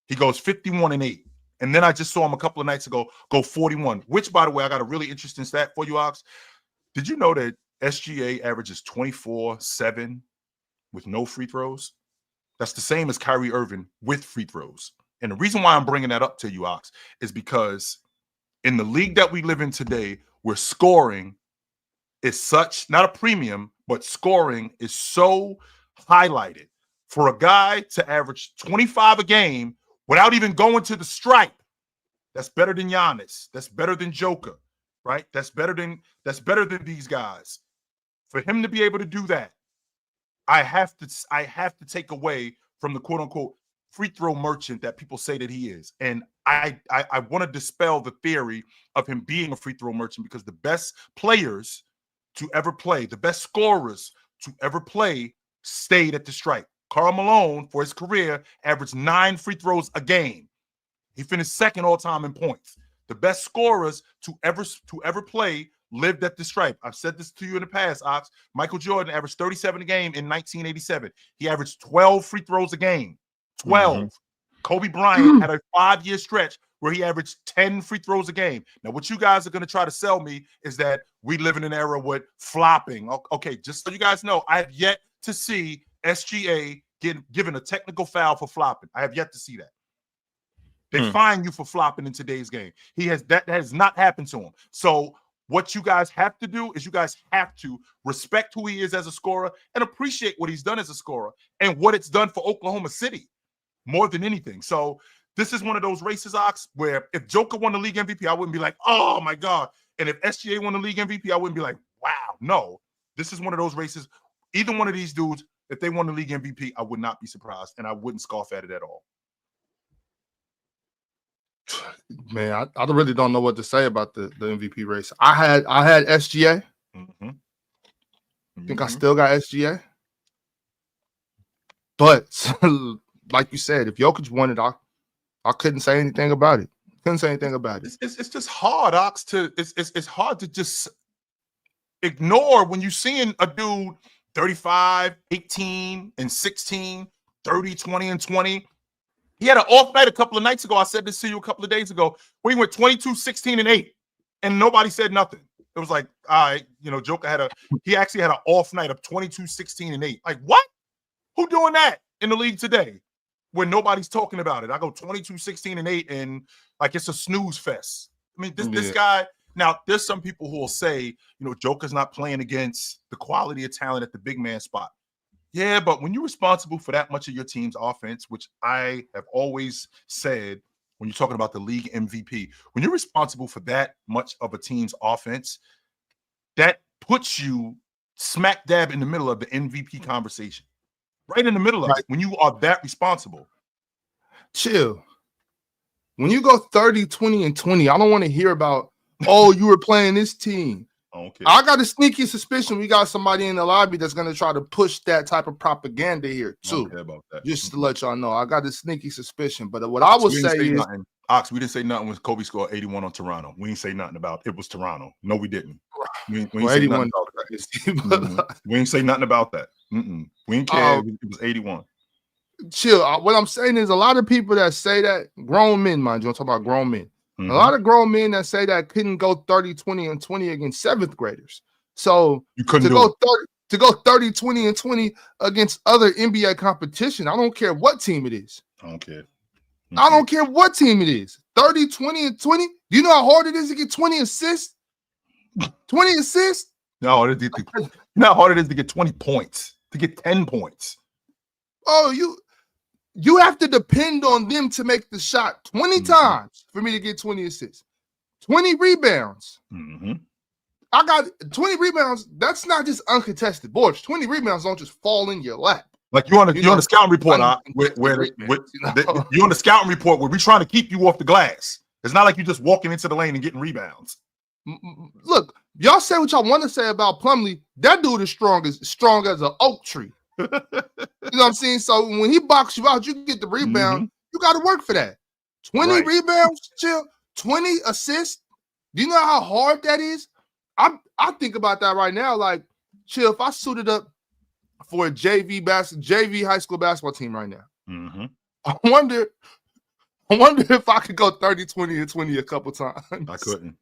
He goes 51 and 8. And then I just saw him a couple of nights ago go 41, which, by the way, I got a really interesting stat for you, Ox. Did you know that SGA averages 24-7 with no free throws? That's the same as Kyrie Irving with free throws. And the reason why I'm bringing that up to you, Ox, is because in the league that we live in today, where scoring is such, not a premium, but scoring is so highlighted, for a guy to average 25 a game without even going to the stripe, that's better than Giannis. That's better than Joker, right? That's better than these guys. For him to be able to do that, I have to take away from the quote unquote free throw merchant that people say that he is. And I want to dispel the theory of him being a free throw merchant, because the best players to ever play, the best scorers to ever play, stayed at the stripe. Karl Malone, for his career, averaged 9 free throws a game. He finished second all time in points. The best scorers to ever play lived at the stripe. I've said this to you in the past, Ox. Michael Jordan averaged 37 a game in 1987. He averaged 12 free throws a game. 12. Mm-hmm. Kobe Bryant had a 5-year stretch where he averaged 10 free throws a game. Now, what you guys are going to try to sell me is that we live in an era with flopping. Okay, just so you guys know, I have yet to see SGA given a technical foul for flopping. I have yet to see that. They fine you for flopping in today's game. That has not happened to him. So what you guys have to do is you guys have to respect who he is as a scorer and appreciate what he's done as a scorer and what it's done for Oklahoma City more than anything. So this is one of those races, Ox, where if Joker won the league MVP, I wouldn't be like, oh my God. And if SGA won the league MVP, I wouldn't be like, wow. No, this is one of those races. Either one of these dudes, if they won the league MVP, I would not be surprised, and I wouldn't scoff at it at all.
Man, I really don't know what to say about the MVP race. I had SGA. Mm-hmm. I think I still got SGA. But like you said, if Jokic won it, I couldn't say anything about it. Couldn't say anything about it.
It's just hard, Ox. It's hard to just ignore when you're seeing a dude 35, 18, and 16, 30, 20, and 20. He had an off night a couple of nights ago. I said this to you a couple of days ago, where he went 22, 16, and 8, and nobody said nothing. It was like, all right, Joker he actually had an off night of 22, 16, and 8. Like, what? Who doing that in the league today when nobody's talking about it? I go 22, 16, and 8, and like it's a snooze fest. I mean, this guy. Now, there's some people who will say, Joker's not playing against the quality of talent at the big man spot. Yeah, but when you're responsible for that much of your team's offense, which I have always said when you're talking about the league MVP, when you're responsible for that much of a team's offense, that puts you smack dab in the middle of the MVP conversation. Right in the middle of it, when you are that responsible.
Chill. When you go 30, 20, and 20, I don't want to hear about, oh, you were playing this team.
Okay.
I got a sneaky suspicion we got somebody in the lobby that's going to try to push that type of propaganda here, too.
Okay about that.
Just to let y'all know. I got a sneaky suspicion. But what I would say is...
Ox, we didn't say nothing when Kobe scored 81 on Toronto. We didn't say nothing about it was Toronto. No, we didn't. We didn't say nothing about that. We didn't say nothing about that. We didn't care. It was 81.
Chill. What I'm saying is a lot of people that say that, grown men, mind you, I'm talking about grown men. Mm-hmm. A lot of grown men that say that couldn't go 30, 20, and 20 against 7th graders. So to go 30, 20, and 20 against other NBA competition, I don't care what team it is.
I don't care.
Mm-hmm. I don't care what team it is. 30, 20, and 20. Do you know how hard it is to get 20 assists? 20 assists?
No, you know how hard it is to get 20 points, to get 10 points.
Oh, you have to depend on them to make the shot 20 times for me to get 20 assists. 20 rebounds. Mm-hmm. I got 20 rebounds. That's not just uncontested boards. 20 rebounds don't just fall in your lap.
Like you're on the scouting report, you're on the scouting report where we're trying to keep you off the glass. It's not like you're just walking into the lane and getting rebounds.
Look, y'all say what y'all want to say about Plumlee. That dude is strong as an oak tree. You know what I'm saying? So when he boxes you out, you get the rebound. You got to work for that. 20 rebounds, chill. 20 assists. Do you know how hard that is? I think about that right now. Like, chill. If I suited up for a JV high school basketball team right now, I wonder if I could go 30, 20, and 20 a couple times.
I couldn't.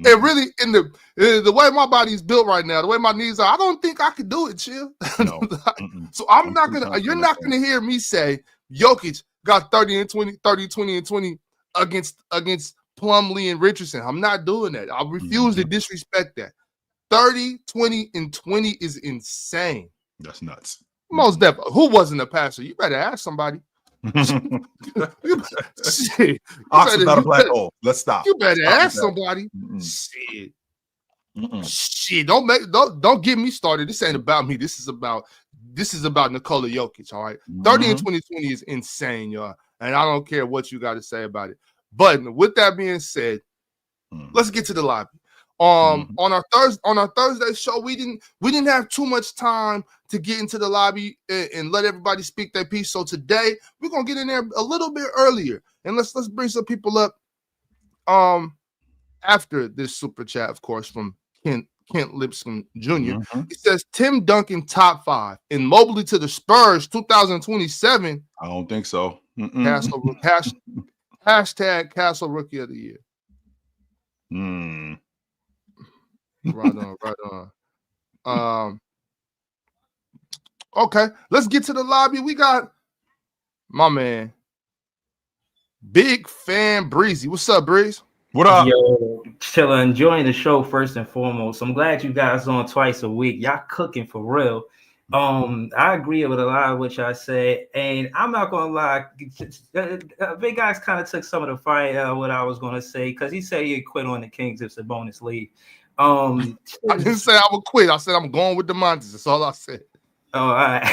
And really, in the way my body's built right now, the way my knees are, I don't think I could do it, chill. No. So I'm not gonna. You're not gonna hear me say Jokic got 30, 20, and 20 against Plumlee and Richardson. I'm not doing that. I refuse to disrespect that. 30, 20, and 20 is insane.
That's nuts.
Most definitely. Who wasn't a passer? You better ask somebody. Shit.
Ox is not a black hole. Let's stop.
You better ask somebody. Shit. Shit. Don't get me started. This ain't about me. This is about Nikola Jokic. All right. 30 and 2020 is insane, y'all. And I don't care what you got to say about it. But with that being said, let's get to the lobby. On our Thursday show, we didn't have too much time to get into the lobby and let everybody speak their piece. So today we're gonna get in there a little bit earlier, and let's bring some people up. After this super chat, of course, from Kent Lipscomb Jr. He says Tim Duncan top 5 and Mobley to the Spurs 2027.
I don't think so.
Hashtag Castle Rookie of the Year. Right on. Okay, let's get to the lobby. We got my man, Big Fan Breezy. What's up, Breeze?
What up?
Yo, chilling, enjoying the show first and foremost. I'm glad you guys on twice a week. Y'all cooking for real. I agree with a lot of what y'all said, and I'm not gonna lie. Big Guys kind of took some of the fire out of what I was gonna say because he said he'd quit on the Kings if Sabonis leave.
I didn't say I would quit. I said I'm going with the Monsters. That's all I said.
Oh, all right.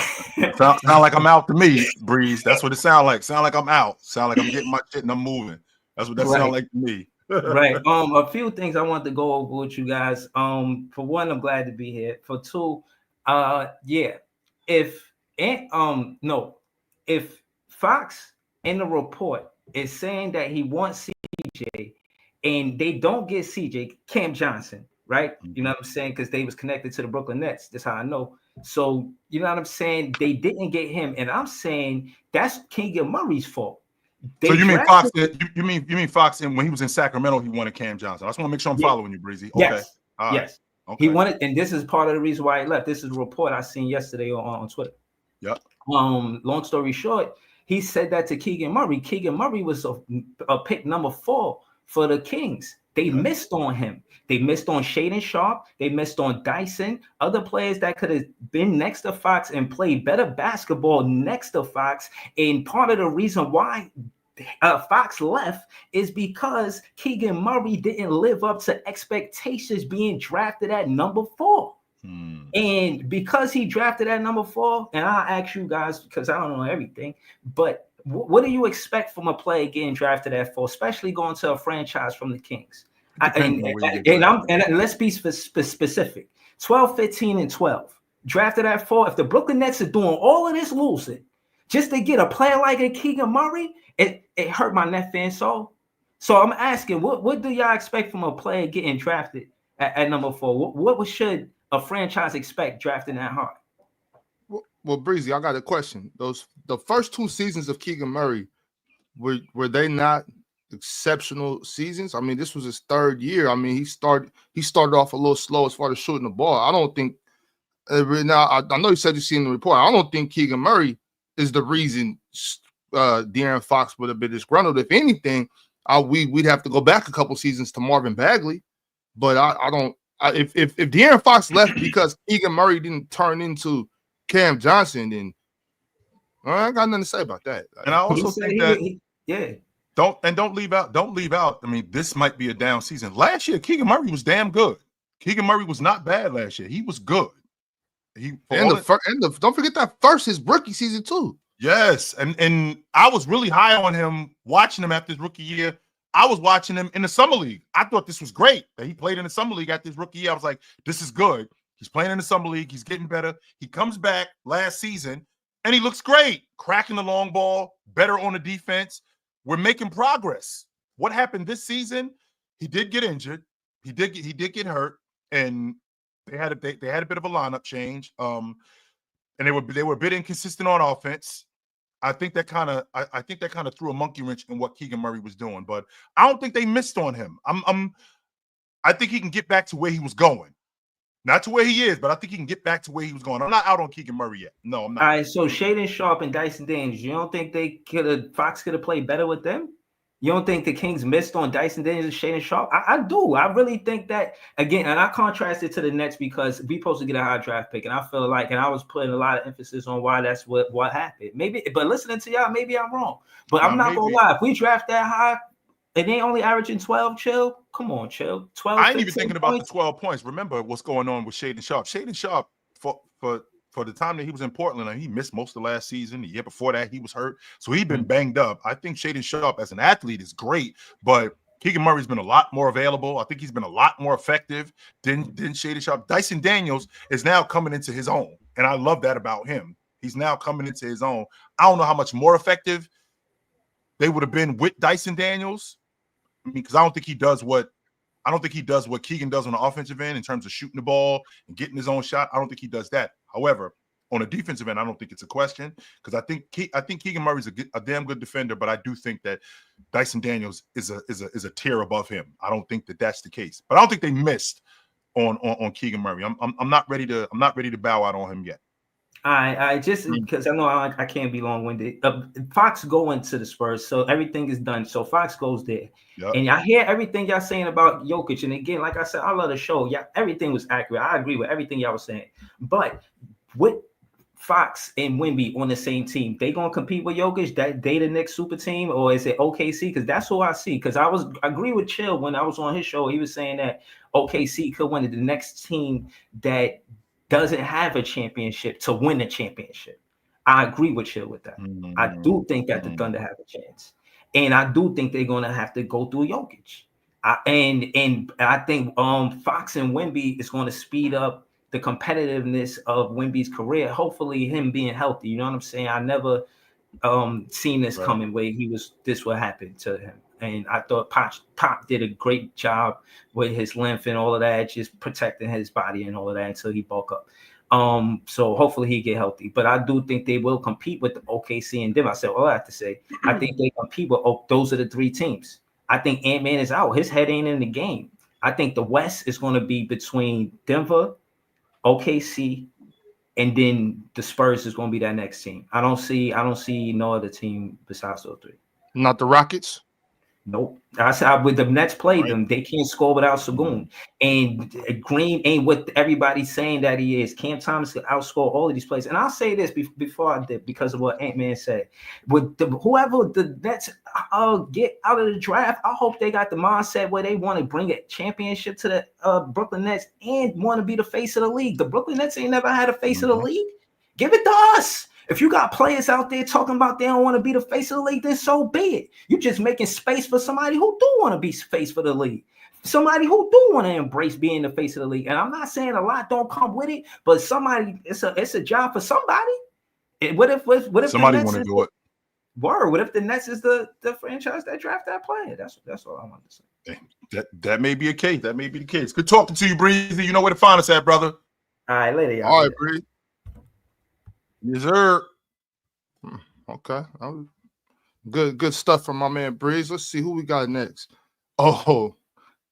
sound like I'm out to me, Breeze. That's what it sounds like. Sound like I'm out. Sound like I'm getting my shit and I'm moving. That's what that sounds like to me.
Right. A few things I want to go over with you guys. For one, I'm glad to be here. For two, if Fox in the report is saying that he wants CJ and they don't get CJ, Cam Johnson, right? You know what I'm saying? Because they was connected to the Brooklyn Nets. That's how I know. So you know what I'm saying? They didn't get him, and I'm saying that's Keegan Murray's fault.
So you mean Fox? You mean Fox? And when he was in Sacramento, he wanted Cam Johnson. I just want to make sure I'm following you, Breezy. Okay.
Yes.
All right.
Yes. Okay. He wanted, and this is part of the reason why he left. This is a report I seen yesterday on Twitter.
Yep.
Long story short, he said that to Keegan Murray. Keegan Murray was a pick number 4 for the Kings. They missed on him. They missed on Shaedon Sharpe. They missed on Dyson. Other players that could have been next to Fox and played better basketball next to Fox. And part of the reason why Fox left is because Keegan Murray didn't live up to expectations being drafted at number 4. And because he drafted at number 4, and I'll ask you guys because I don't know everything, but what do you expect from a player getting drafted at 4, especially going to a franchise from the Kings? And let's be specific. 12, 15, and 12. Drafted at 4. If the Brooklyn Nets are doing all of this losing just to get a player like a Keegan Murray, it hurt my net fan soul. So I'm asking, what do y'all expect from a player getting drafted at number 4? What should a franchise expect drafting that hard?
Well, Breezy, I got a question. The first 2 seasons of Keegan Murray, were they not exceptional seasons? I mean, this was his 3rd year. I mean, he started off a little slow as far as shooting the ball. I don't think now. I know you said you seen the report. I don't think Keegan Murray is the reason De'Aaron Fox would have been disgruntled. If anything, we'd have to go back a couple seasons to Marvin Bagley. But I don't. If De'Aaron Fox left because Keegan Murray didn't turn into Cam Johnson, then I got nothing to say about that.
And I also think that don't leave out. I mean, this might be a down season. Last year, Keegan Murray was damn good. Keegan Murray was not bad last year. He was good. Don't forget that his rookie season too. Yes, and I was really high on him watching him after his rookie year. I was watching him in the summer league. I thought this was great that he played in the summer league after his rookie year. I was like, this is good. He's playing in the summer league. He's getting better. He comes back last season, and he looks great. Cracking the long ball, better on the defense. We're making progress. What happened this season? He did get injured. He did get hurt, and they had a bit of a lineup change. And they were a bit inconsistent on offense. I think that kind of threw a monkey wrench in what Keegan Murray was doing, but I don't think they missed on him. I think he can get back to where he was going. Not to where he is, but I think he can get back to where he was going. I'm not out on Keegan Murray yet. No, I'm not.
All right, so Shaedon Sharpe and Dyson Daniels, you don't think Fox could have played better with them? You don't think the Kings missed on Dyson Daniels and Shaedon Sharpe? I do. I really think that, again, and I contrast it to the Nets because we supposed to get a high draft pick, and I feel like, and I was putting a lot of emphasis on why that's what happened. Maybe, but listening to y'all, maybe I'm wrong. But I'm not going to lie. If we draft that high, and they only averaging 12, chill. Come on, chill. 12.
I ain't even thinking about the 12 points. Remember what's going on with Shaedon Sharpe. Shaedon Sharpe, for the time that he was in Portland, and he missed most of last season. The year before that, he was hurt. So he'd been banged up. I think Shaedon Sharpe as an athlete is great, but Keegan Murray's been a lot more available. I think he's been a lot more effective than Shaedon Sharpe. Dyson Daniels is now coming into his own, and I love that about him. He's now coming into his own. I don't know how much more effective they would have been with Dyson Daniels. I mean, because I don't think he does what Keegan does on the offensive end in terms of shooting the ball and getting his own shot. I don't think he does that. However, on the defensive end, I don't think it's a question because I think Keegan Murray's a damn good defender, but I do think that Dyson Daniels is a tier above him. I don't think that that's the case, but I don't think they missed on Keegan Murray. I'm not ready to bow out on him yet.
I just because I know I can't be long-winded. Fox going to the Spurs, so everything is done. So Fox goes there, and I hear everything y'all saying about Jokic. And again, like I said, I love the show. Yeah, everything was accurate. I agree with everything y'all was saying. But with Fox and Wemby on the same team, they gonna compete with Jokic? That they the next super team, or is it OKC? Because that's who I see. Because I agree with Chill when I was on his show. He was saying that OKC could win the next team that doesn't have a championship to win a championship. I agree with you with that. I do think that the Thunder have a chance. And I do think they're going to have to go through Jokic. And I think Fox and Wemby is going to speed up the competitiveness of Wemby's career. Hopefully him being healthy. You know what I'm saying? I never seen this coming where this would happen to him. And I thought Pop did a great job with his length and all of that, just protecting his body and all of that until he bulk up. So hopefully he get healthy. But I do think they will compete with the OKC and Denver. I said all I have to say. I think they compete with those are the three teams. I think Ant-Man is out. His head ain't in the game. I think the West is going to be between Denver, OKC, and then the Spurs is going to be that next team. I don't see no other team besides those three.
Not the Rockets?
Nope. I said when the Nets played them, they can't score without Sagoon. And Green ain't what everybody's saying that he is. Cam Thomas could outscore all of these players. And I'll say this before I did because of what Ant-Man said. With whoever the Nets get out of the draft, I hope they got the mindset where they want to bring a championship to the Brooklyn Nets and want to be the face of the league. The Brooklyn Nets ain't never had a face of the league. Give it to us. If you got players out there talking about they don't want to be the face of the league, then so be it. You're just making space for somebody who do want to be face for the league. Somebody who do want to embrace being the face of the league. And I'm not saying a lot don't come with it, but somebody, it's a job for somebody. What if
somebody want to do it?
Word. What if the Nets is the franchise that draft that player? That's all I wanted to say.
That may be a case. That may be the case. Good talking to you, Breezy. You know where to find us at, brother.
All right, later, y'all.
All right, Breezy.
Yes, sir.
Okay. Good stuff from my man Breeze. Let's see who we got next. Oh,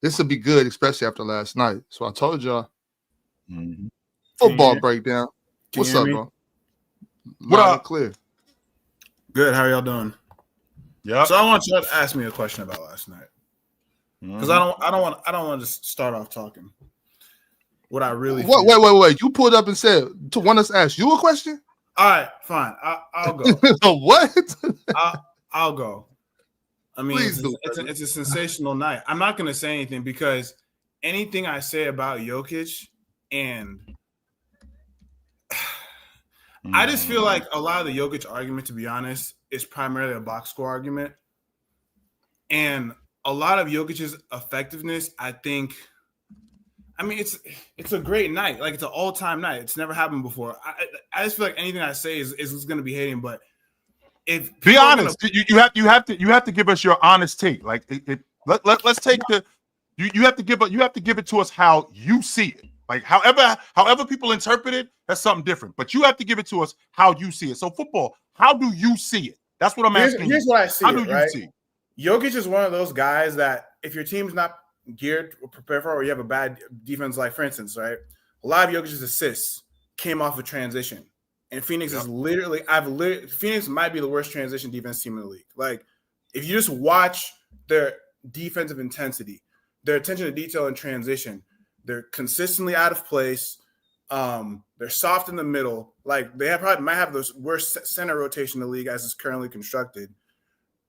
this will be good, especially after last night. So I told y'all. Football breakdown. What's up, bro?
What up?
Clear.
Good. How y'all doing?
Yeah.
So I want you to ask me a question about last night. Because I don't want to start off talking. What I really
wait. You pulled up and said to want us to ask you a question?
All right, fine. I'll go.
What?
I'll go. I mean, it's a sensational night. I'm not going to say anything because anything I say about Jokic, and I just feel like a lot of the Jokic argument, to be honest, is primarily a box score argument. And a lot of Jokic's effectiveness, I think. I mean, it's a great night. Like, it's an all-time night. It's never happened before. I just feel like anything I say is going to be hating. But if
be honest, you have to give us your honest take. Like, let's take the you have to give it to us how you see it. Like, however people interpret it, that's something different. But you have to give it to us how you see it. So, football, how do you see it? That's what I'm asking.
Here's what I see.
How do you see it?
Jokic is one of those guys that if your team's not geared or prepared for, or you have a bad defense, like for instance, right? A lot of Jokic's assists came off of transition, and Phoenix is literally. Phoenix might be the worst transition defense team in the league. Like, if you just watch their defensive intensity, their attention to detail and transition, they're consistently out of place. They're soft in the middle. Like, they might have the worst center rotation in the league as it's currently constructed,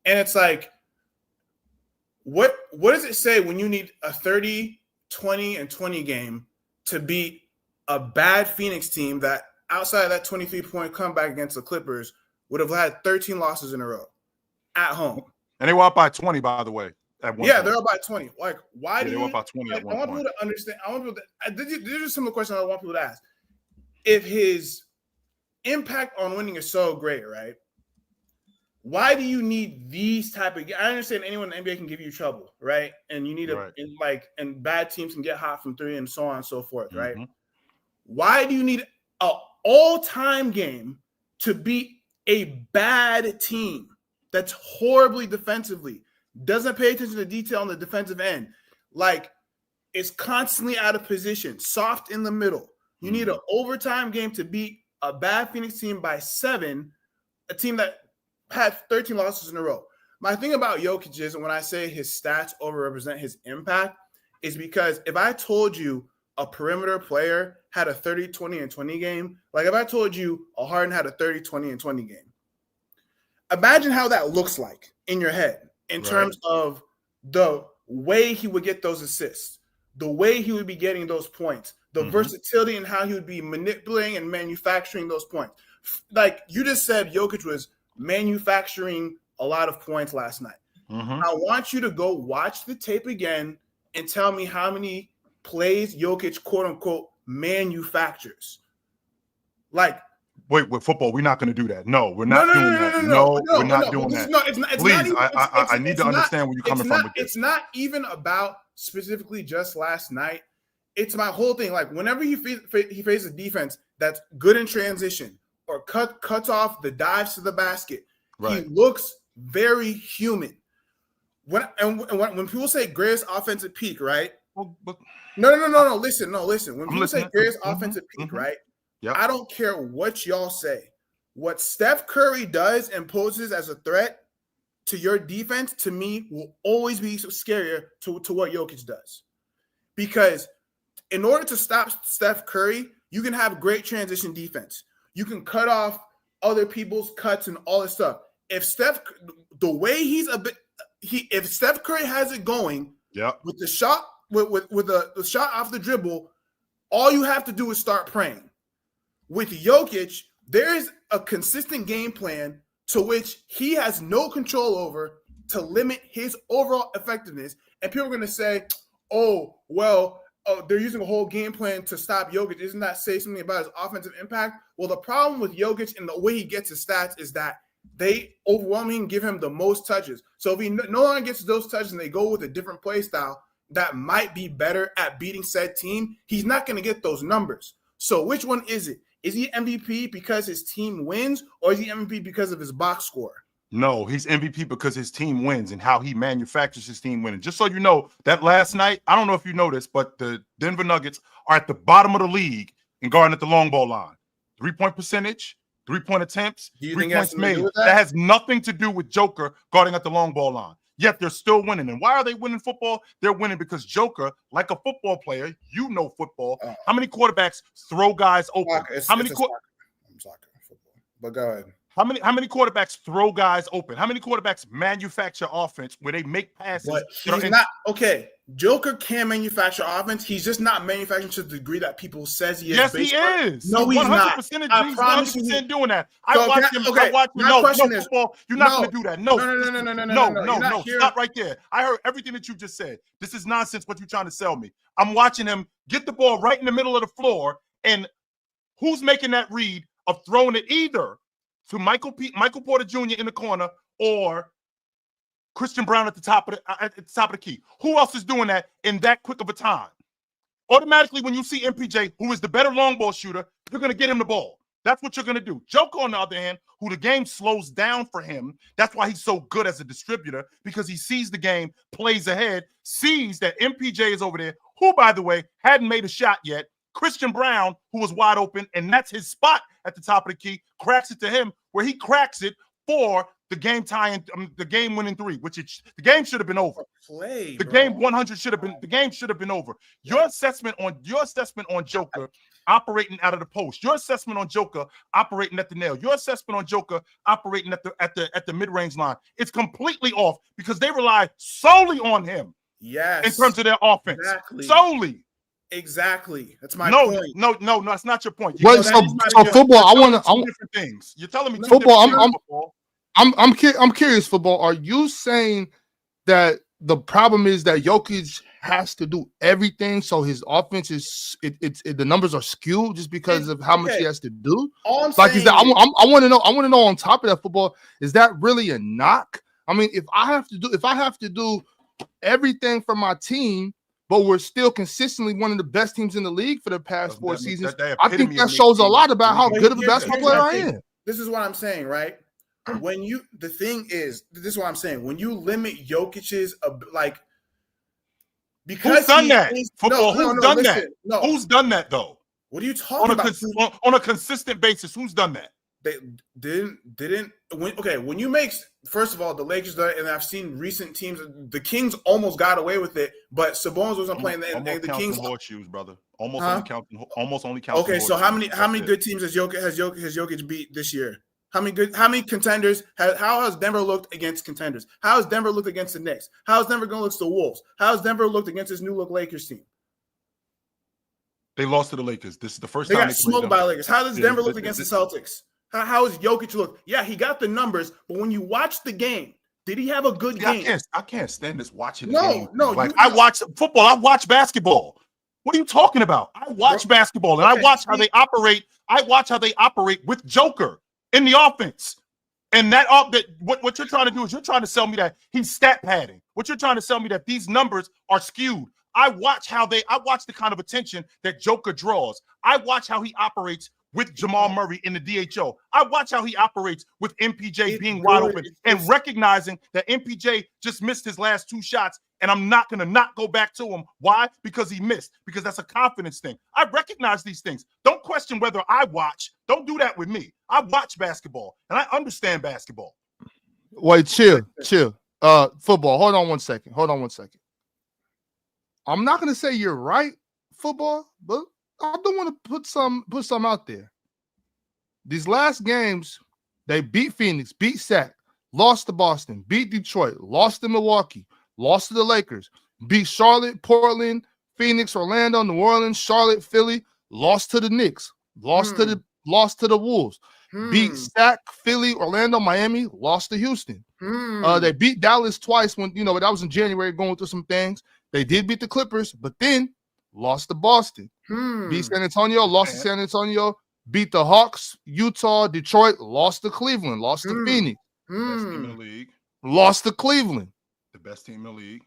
and it's like. What does it say when you need a 30, 20, and 20 game to beat a bad Phoenix team that outside of that 23-point comeback against the Clippers would have had 13 losses in a row at home?
And they were up by 20, by the way. At one point.
They're up by 20. Like, why do
they
you?
were up by 20 at one
I want
point.
people to understand. These are some of the questions I want people to ask. If his impact on winning is so great, right? Why do you need these type of? I understand anyone in the NBA can give you trouble, right? And you need and bad teams can get hot from three and so on and so forth, right? Why do you need an all-time game to beat a bad team that's horribly defensively, doesn't pay attention to detail on the defensive end, like is constantly out of position, soft in the middle? You need an overtime game to beat a bad Phoenix team by 7, a team that had 13 losses in a row. My thing about Jokic is, when I say his stats overrepresent his impact, is because if I told you a perimeter player had a 30, 20, and 20 game, like if I told you a Harden had a 30, 20, and 20 game, imagine how that looks like in your head in terms of the way he would get those assists, the way he would be getting those points, the versatility and how he would be manipulating and manufacturing those points. Like you just said, Jokic was manufacturing a lot of points last night. I want you to go watch the tape again and tell me how many plays Jokic, quote unquote, manufactures. Like,
wait, with football, we're not going to do that. No, we're not doing that. No, we're not doing that. Please, I need to understand where you're coming from with this.
It's not even about specifically just last night. It's my whole thing. Like, whenever he faces a defense that's good in transition, or cuts off the dives to the basket, he looks very human. When people say greatest offensive peak, right? No. Listen. When people say greatest offensive peak, right? Yep. I don't care what y'all say. What Steph Curry does and poses as a threat to your defense, to me, will always be scarier to what Jokic does. Because in order to stop Steph Curry, you can have great transition defense. You can cut off other people's cuts and all this stuff. If Steph Curry has it going, with the shot with the shot off the dribble, all you have to do is start praying. With Jokic, there is a consistent game plan to which he has no control over to limit his overall effectiveness. And people are going to say, they're using a whole game plan to stop Jokic. Doesn't that say something about his offensive impact? Well, the problem with Jokic and the way he gets his stats is that they overwhelmingly give him the most touches. So if he no longer gets those touches and they go with a different play style that might be better at beating said team, he's not going to get those numbers. So which one is it? Is he MVP because his team wins, or is he MVP because of his box score?
No, he's MVP because his team wins and how he manufactures his team winning. Just so you know, that last night, I don't know if you noticed, but the Denver Nuggets are at the bottom of the league in guarding at the long ball line. 3-point percentage, 3-point attempts, 3 points made. That has nothing to do with Joker guarding at the long ball line. Yet they're still winning. And why are they winning football? They're winning because Joker, like a football player, you know football. How many quarterbacks throw guys open?
I'm soccer football. But go ahead.
How many quarterbacks throw guys open? How many quarterbacks manufacture offense where they make passes?
But he's not okay. Joker can manufacture offense. He's just not manufacturing to the degree that people says he is.
Yes, he is.
No, he's not.
I promise you, 100% doing that. I watch him.
Okay,
I watch him. No, football. You're not going to do that. No. Stop right there. I heard everything that you just said. This is nonsense. What you're trying to sell me? I'm watching him get the ball right in the middle of the floor, and who's making that read of throwing it either to Michael Porter Jr. in the corner or Christian Brown at the top of the key? Who else is doing that in that quick of a time? Automatically, when you see MPJ, who is the better long ball shooter, you're going to get him the ball. That's what you're going to do. Joker, on the other hand, who the game slows down for him, that's why he's so good as a distributor, because he sees the game, plays ahead, sees that MPJ is over there, who, by the way, hadn't made a shot yet. Christian Brown, who was wide open, and that's his spot at the top of the key, cracks it to him, where he cracks it for the game tying, the game winning three, which the game should have been over. The game 100 should have been. The game should have been over. Your assessment on Joker operating out of the post. Your assessment on Joker operating at the nail. Your assessment on Joker operating at the mid range line. It's completely off because they rely solely on him.
Yes,
in terms of their offense, solely.
Exactly. That's my point.
No, that's not your point.
Wait, so football. I want
different things. You're telling me
football. I'm curious. Football. Are you saying that the problem is that Jokic has to do everything, so his offense is the numbers are skewed just because of how much he has to do? Is that I want to know. I want to know on top of that, football, is that really a knock? I mean, if I have to do everything for my team, but we're still consistently one of the best teams in the league for the past 4 seasons, I think that shows a lot about how good of a basketball player I am.
This is what I'm saying, right? The thing is, this is what I'm saying. When you limit Jokic's because
who's done that? Who's done that though?
What are you talking about?
On a consistent basis, who's done that?
They didn't. When you make, first of all, the Lakers done it, and I've seen recent teams. The Kings almost got away with it, but Sabonis wasn't playing. The Kings
horseshoes, brother. Almost only counting.
Okay, so how many good teams has Jokic beat this year? How many contenders? How has Denver looked against contenders? How has Denver looked against the Knicks? How has Denver going to look to the Wolves? How has Denver looked against this new look Lakers team?
They lost to the Lakers. This is the first
time
they
got smoked by the Lakers. How does Denver look against the Celtics? How is Jokic look? Yeah, he got the numbers, but when you watch the game, did he have a good game?
I can't stand this watching.
No.
I watch football. I watch basketball. What are you talking about? I watch basketball, and I watch how they operate. I watch how they operate with Joker in the offense. And what you're trying to do is you're trying to sell me that he's stat padding. What you're trying to sell me that these numbers are skewed. I watch the kind of attention that Joker draws. I watch how he operates with Jamal Murray in the DHO. I watch how he operates with MPJ being wide open and recognizing that MPJ just missed his last 2 shots, and I'm not going to not go back to him. Why? Because he missed. Because that's a confidence thing. I recognize these things. Don't question whether I watch. Don't do that with me. I watch basketball, and I understand basketball.
Wait, chill. Football. Hold on one second. I'm not going to say you're right, football, but I do want to put some out there. These last games, they beat Phoenix, beat Sac, lost to Boston, beat Detroit, lost to Milwaukee, lost to the Lakers, beat Charlotte, Portland, Phoenix, Orlando, New Orleans, Charlotte, Philly, lost to the Knicks, lost to the Wolves, beat Sac, Philly, Orlando, Miami, lost to Houston. They beat Dallas twice when that was in January, going through some things. They did beat the Clippers, but then lost to Boston. Beat San Antonio, lost to San Antonio, beat the Hawks, Utah, Detroit, lost to Cleveland, lost to Phoenix.
Best team in the league.
Lost to Cleveland.
The best team in the league.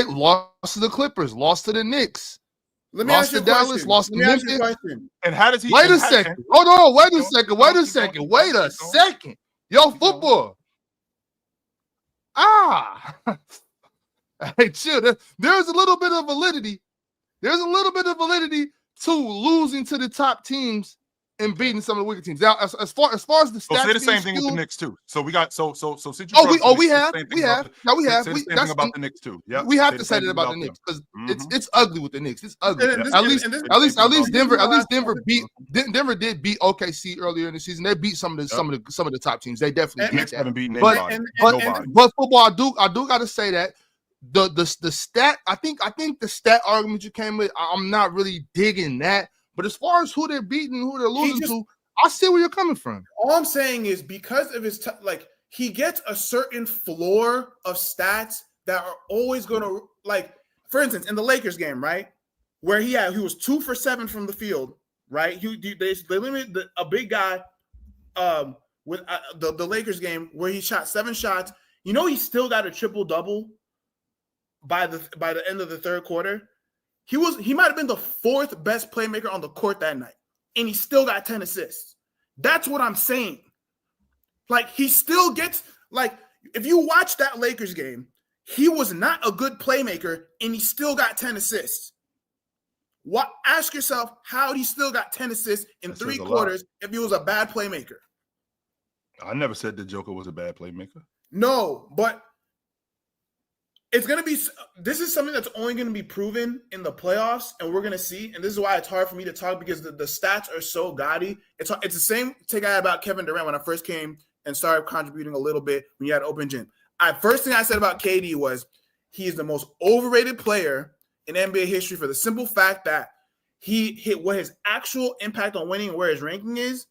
Lost to the Clippers, lost to the Knicks.
Let me ask you a
Dallas,
question.
lost to Memphis.
And how does he
Wait a second. Hold on, wait a second. Yo, football. Hey, chill. There's a little bit of validity. There's a little bit of validity to losing to the top teams and beating some of the weaker teams. Now, as far as the stats,
say the same thing with the Knicks too. So we got so since you
we have. Say the
same thing about the Knicks too. Yeah,
we have to say that about the Knicks because it's ugly with the Knicks. It's ugly. At least Denver did beat OKC earlier in the season. They beat some of the top teams. They definitely beat that.
Haven't beaten anybody.
But football, I do got to say that the stat. I think the stat argument you came with, I'm not really digging that. But as far as who they're beating, who they're losing to, I see where you're coming from.
All I'm saying is because of his he gets a certain floor of stats that are always going to, like, for instance, in the Lakers game, right, where he was 2 for 7 from the field, right? They limited a big guy with the Lakers game where he shot 7 shots. You know, he still got a triple double by the end of the third quarter. He might have been the 4th best playmaker on the court that night, and he still got 10 assists. That's what I'm saying. Like, he still gets, like, if you watch that Lakers game, he was not a good playmaker, and he still got 10 assists. Ask yourself how he still got 10 assists in 3 quarters if he was a bad playmaker.
I never said that Joker was a bad playmaker.
No, but it's going to be – this is something that's only going to be proven in the playoffs, and we're going to see. And this is why it's hard for me to talk because the stats are so gaudy. It's the same take I had about Kevin Durant when I first came and started contributing a little bit when you had open gym. First thing I said about KD was he is the most overrated player in NBA history for the simple fact that he hit what his actual impact on winning and where his ranking is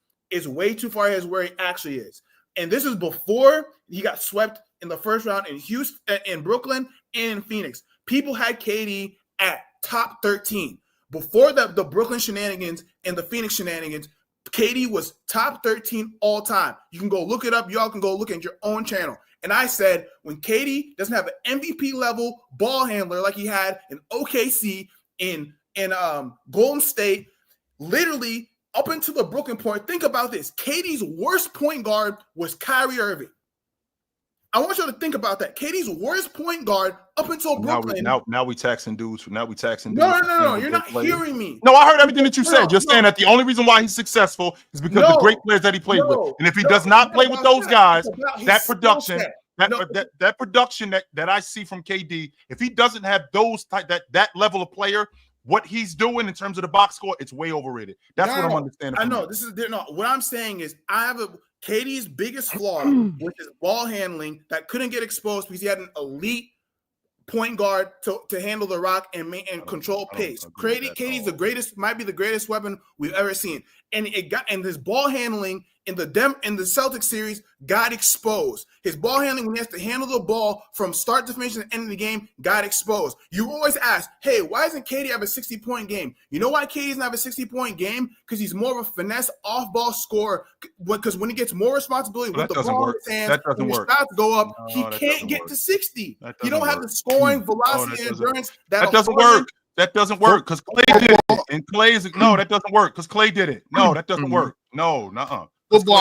way too far ahead of where he actually is. And this is before he got swept in the first round in Houston, in Brooklyn, and in Phoenix. People had KD at top 13. Before the Brooklyn shenanigans and the Phoenix shenanigans, KD was top 13 all time. You can go look it up. Y'all can go look at your own channel. And I said, when KD doesn't have an MVP level ball handler like he had in OKC, in Golden State, literally up until the Brooklyn point, think about this. KD's worst point guard was Kyrie Irving. I want you to think about that. KD's worst point guard up until Brooklyn.
Now we taxing dudes. No.
You're not hearing me.
No, I heard everything that you said. You're saying that the only reason why he's successful is because the great players that he played with. And if he does not play with those guys, that production that I see from KD, if he doesn't have those that level of player, what he's doing in terms of the box score, it's way overrated. That's what I'm understanding.
I know what I'm saying is I have KD's biggest flaw, which is ball handling that couldn't get exposed because he had an elite point guard to handle the rock and control pace. KD's might be the greatest weapon we've ever seen, and his ball handling in the Celtics series got exposed. His ball handling when he has to handle the ball from start to finish at the end of the game got exposed. You always ask, hey, why doesn't KD have a 60-point game? You know why KD doesn't have a 60-point game? Because he's more of a finesse off-ball scorer. Because when he gets more responsibility with the ball in his hands, when his shots go up, he can't get to 60. He don't have the scoring velocity and endurance.
That doesn't work. That doesn't work because Clay did it. And that doesn't work because Clay did it. No, that doesn't work. No, nuh-uh.
Football,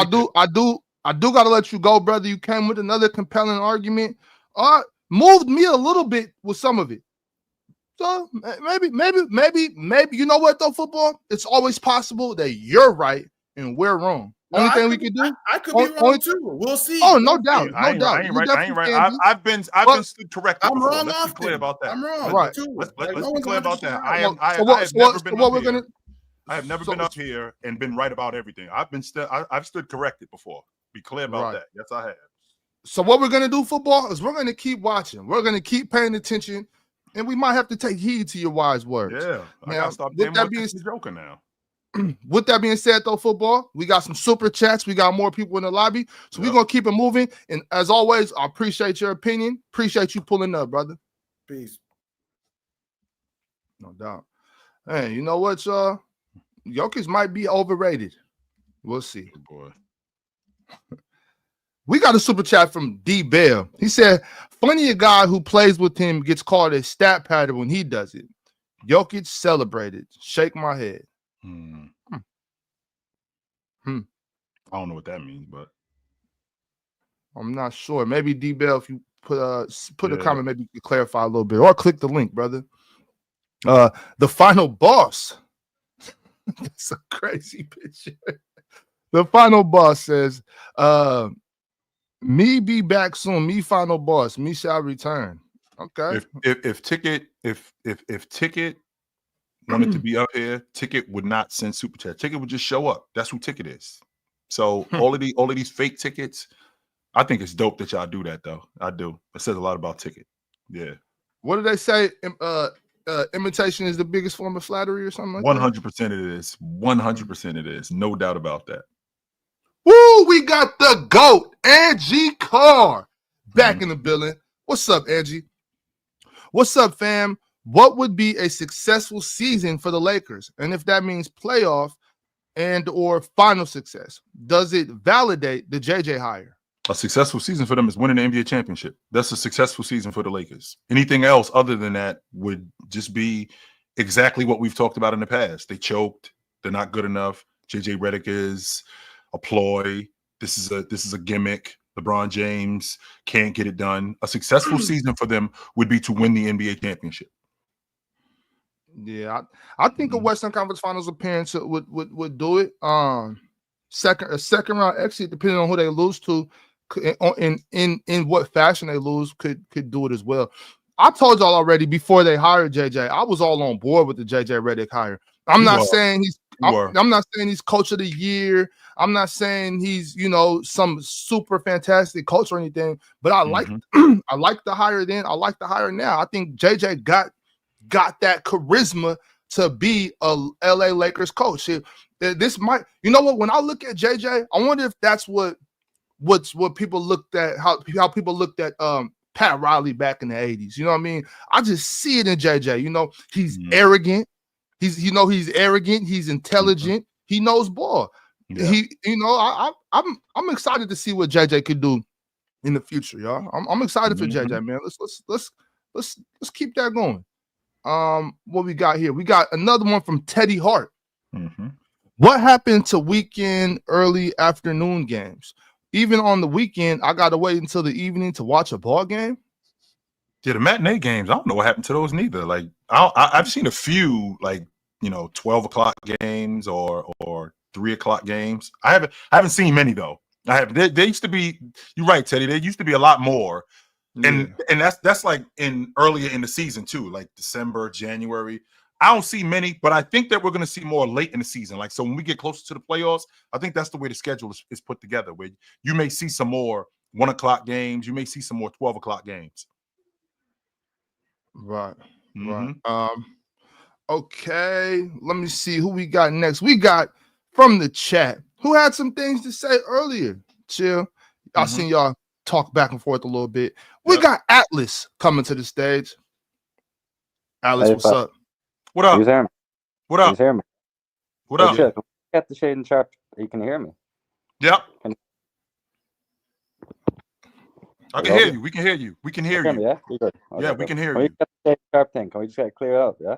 I do gotta let you go, brother. You came with another compelling argument. Moved me a little bit with some of it. So maybe, you know what though, football? It's always possible that you're right and we're wrong. Only thing we can do.
I could be wrong too. We'll see.
Oh, no doubt. I ain't
right. I've been corrected.
I'm wrong.
Let's be clear about that.
I'm wrong.
Right.
Let's be clear about that. I have never been up here and been right about everything. I've stood corrected before. Be clear about that. Yes, I have.
So what we're gonna do, football, is we're gonna keep watching. We're gonna keep paying attention, and we might have to take heed to your wise words.
Yeah, I gotta stop being joking now.
With that being said, though, football, we got some super chats. We got more people in the lobby, so we're gonna keep it moving. And as always, I appreciate your opinion. Appreciate you pulling up, brother.
Peace.
No doubt. Hey, you know what, y'all? Jokic might be overrated. We'll see.
Good boy.
We got a super chat from D Bell. He said, "Funny a guy who plays with him gets called a stat pattern when he does it. Jokic celebrated. Shake my head."
I don't know what that means, but
I'm not sure. Maybe D Bell, if you put a comment, maybe you could clarify a little bit, or click the link, brother. The final boss. That's a crazy picture. The final boss says, me be back soon. Me final boss. Me shall return. Okay.
If Ticket wanted to be up here, Ticket would not send super chat. Ticket would just show up. That's who Ticket is. So all of these fake tickets, I think it's dope that y'all do that though. I do. It says a lot about Ticket. Yeah.
What do they say? Imitation is the biggest form of flattery or something like
100% it is. 100% it is. No doubt about that.
Woo! We got the GOAT, Angie Carr, back in the building. What's up, Angie? What's up, fam? What would be a successful season for the Lakers? And if that means playoff and or final success, does it validate the JJ hire?
A successful season for them is winning the NBA championship. That's a successful season for the Lakers. Anything else other than that would just be exactly what we've talked about in the past. They choked. They're not good enough. JJ Redick is a ploy. This is a gimmick. LeBron James can't get it done. A successful season for them would be to win the NBA championship.
Yeah, I think a Western Conference Finals appearance would do it. A second round exit, depending on who they lose to, in what fashion they lose, could do it as well. I told y'all already before they hired JJ, I was all on board with the JJ Redick hire. I'm not saying he's coach of the year. I'm not saying he's some super fantastic coach or anything. But I like I like the hire then. I like the hire now. I think JJ got that charisma to be a LA Lakers coach. This might, when I look at JJ, I wonder if that's what people looked at, how people looked at Pat Riley back in the 80s. You know what I mean? I just see it in JJ. He's arrogant. He's arrogant. He's intelligent. He knows ball. Yeah. I'm excited to see what JJ could do in the future, y'all. I'm excited for JJ, man. Let's keep that going. What we got here? We got another one from Teddy Hart. What happened to weekend early afternoon games? Even on the weekend, I gotta wait until the evening to watch a ball game.
Yeah, the matinee games, I don't know what happened to those neither. Like I've seen a few 12 o'clock games or 3 o'clock games. I haven't seen many though. I haven't. They used to be. You're right, Teddy. There used to be a lot more. And that's like earlier in the season too, like December, January. I don't see many, but I think that we're going to see more late in the season. Like, so when we get closer to the playoffs, I think that's the way the schedule is put together, where you may see some more 1 o'clock games. You may see some more 12 o'clock games.
Right. Okay. Let me see who we got next. We got from the chat who had some things to say earlier. Chill. I seen y'all talk back and forth a little bit. We got Atlas coming to the stage. Atlas, what's up?
What up? What up?
Hear me?
What up?
Shit. Get the shade and sharp. You can hear me.
Yep. I can hear you. We can hear you. We can hear you.
Yeah, you're good. Okay,
yeah, we can hear you.
Get the shade and sharp thing. Can we just get it cleared up? Yeah.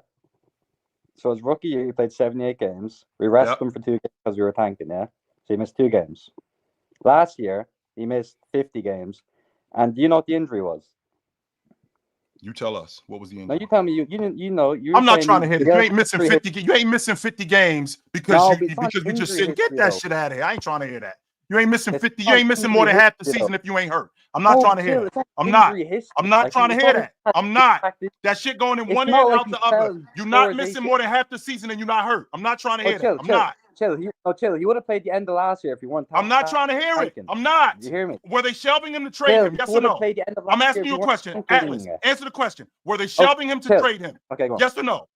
So his rookie year, he played 78 games. We rested him for 2 games because we were tanking. Yeah. So he missed 2 games. Last year, he missed 50 games. And do you know what the injury was?
You tell us. What was the injury?
No, you tell me. You know.
I'm not trying to hit it. You ain't missing 50. You ain't missing 50 games because we just said get that shit out of here. I ain't trying to hear that. You ain't missing 50. You ain't missing more than half the season if you ain't hurt. I'm not trying to hear that. I'm not trying to hear that. I'm not. That shit going in one ear out the other. You're not missing more than half the season and you're not hurt. I'm not trying to hear that. I'm not.
Chill. He would have played the end of last year if he won.
I'm not trying to hear it. I'm not.
You hear me?
Were they shelving him to trade him? Yes or no? I'm asking you a question. Atlas, answer the question. Were they shelving him to trade him?
Okay, go on.
Yes or no?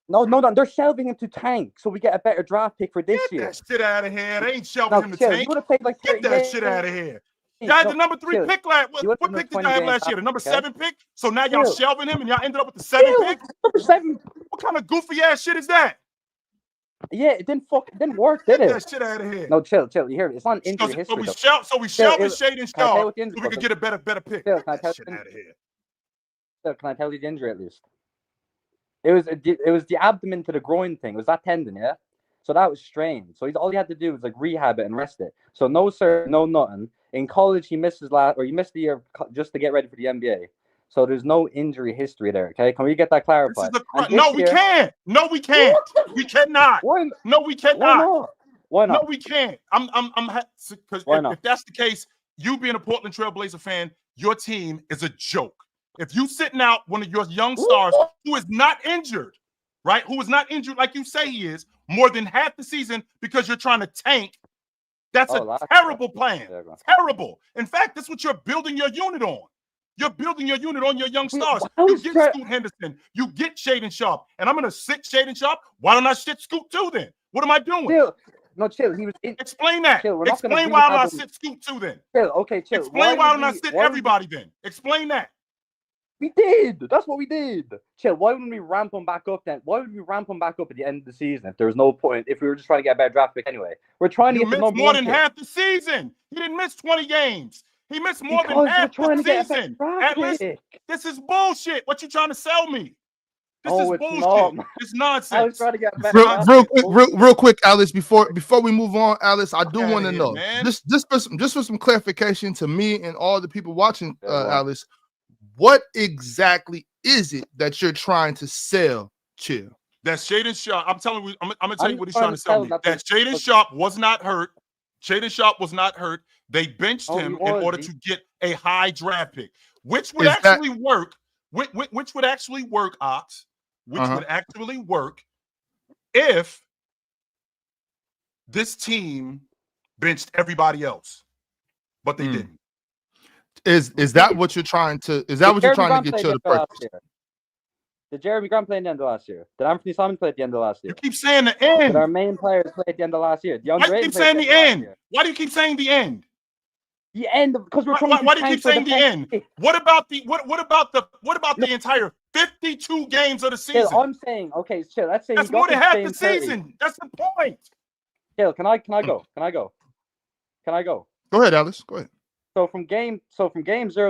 No. They're shelving him to tank so we get a better draft pick for this year.
Get that shit out of here. They ain't shelving him to tank.
He would have played like
get that shit out of here. Y'all had the number 3 pick last. What pick did y'all have last year? The number 7 pick. So now y'all shelving him, and y'all ended up with the 7 pick.
Number 7.
What kind of goofy ass shit is that?
Yeah, it didn't work, did it?
Get that shit out of here.
No, chill. You hear me? It's not injury history.
So we shelving Shade and Star so we could get a better pick. Get that shit out of here.
Can I tell you the injury at least? It was the abdomen to the groin thing. It was that tendon, yeah. So that was strained. So all he had to do was like rehab it and rest it. So no sir, no nothing. In college, he missed the year just to get ready for the NBA. So there's no injury history there. Okay, can we get that clarified?
No, we can't. No, we can't. We cannot.
Why?
No, we cannot.
Why not? Why not?
No, we can't. Because if that's the case, you being a Portland Trailblazer fan, your team is a joke. If you sitting out one of your young stars who is not injured, right? Who is not injured like you say he is, more than half the season because you're trying to tank, that's a terrible plan. Terrible. In fact, that's what you're building your unit on. You're building your unit on your young stars. You get Scoot Henderson. You get Shaedon Sharpe. And I'm going to sit Shaedon Sharpe. Why don't I sit Scoot too then? What am I doing?
Chill. He was
Explain that. Explain why don't I sit Scoot too then?
Chill. Okay, chill.
Explain why don't I sit everybody then? Explain that.
We did. That's what we did. Chill. Why wouldn't we ramp him back up then? Why would we ramp him back up at the end of the season if there was no point? If we were just trying to get a better draft pick anyway, we're trying to get the number
more
one
than
pick.
Half the season. He didn't miss 20 games. He missed more than half the season. This is bullshit. What you trying to sell me? This is bullshit. It's nonsense.
I was trying to get
real quick, Alice. Before we move on, Alice, I do want to know just for some clarification to me and all the people watching, Alice. What exactly is it that you're trying to sell, Chill?
That Shaedon Sharpe. I'm telling you. I'm gonna tell you what he's trying to sell me. That Shaedon Sharpe was not hurt. Shaedon Sharpe was not hurt. They benched him in order to get a high draft pick, which would actually work. Which would actually work, Ox. Which would actually work if this team benched everybody else, but they didn't.
Is that what you're trying to? Is that what you're trying to get to the purpose?
Did Jeremy Grant play at the end of last year? Did Anthony Simon play at the end of last year?
You keep saying the end.
Did our main players play at the end of last year?
Why do you keep saying the end? Why do you keep saying the end?
The end because we're trying to.
Why do you keep saying the end? What about the entire 52 games of the season?
Chill, I'm saying okay. Chill. Let's say
that's more than half the season. That's the point.
Chill. Can I go?
Go ahead, Alice. Go ahead.
So from game 0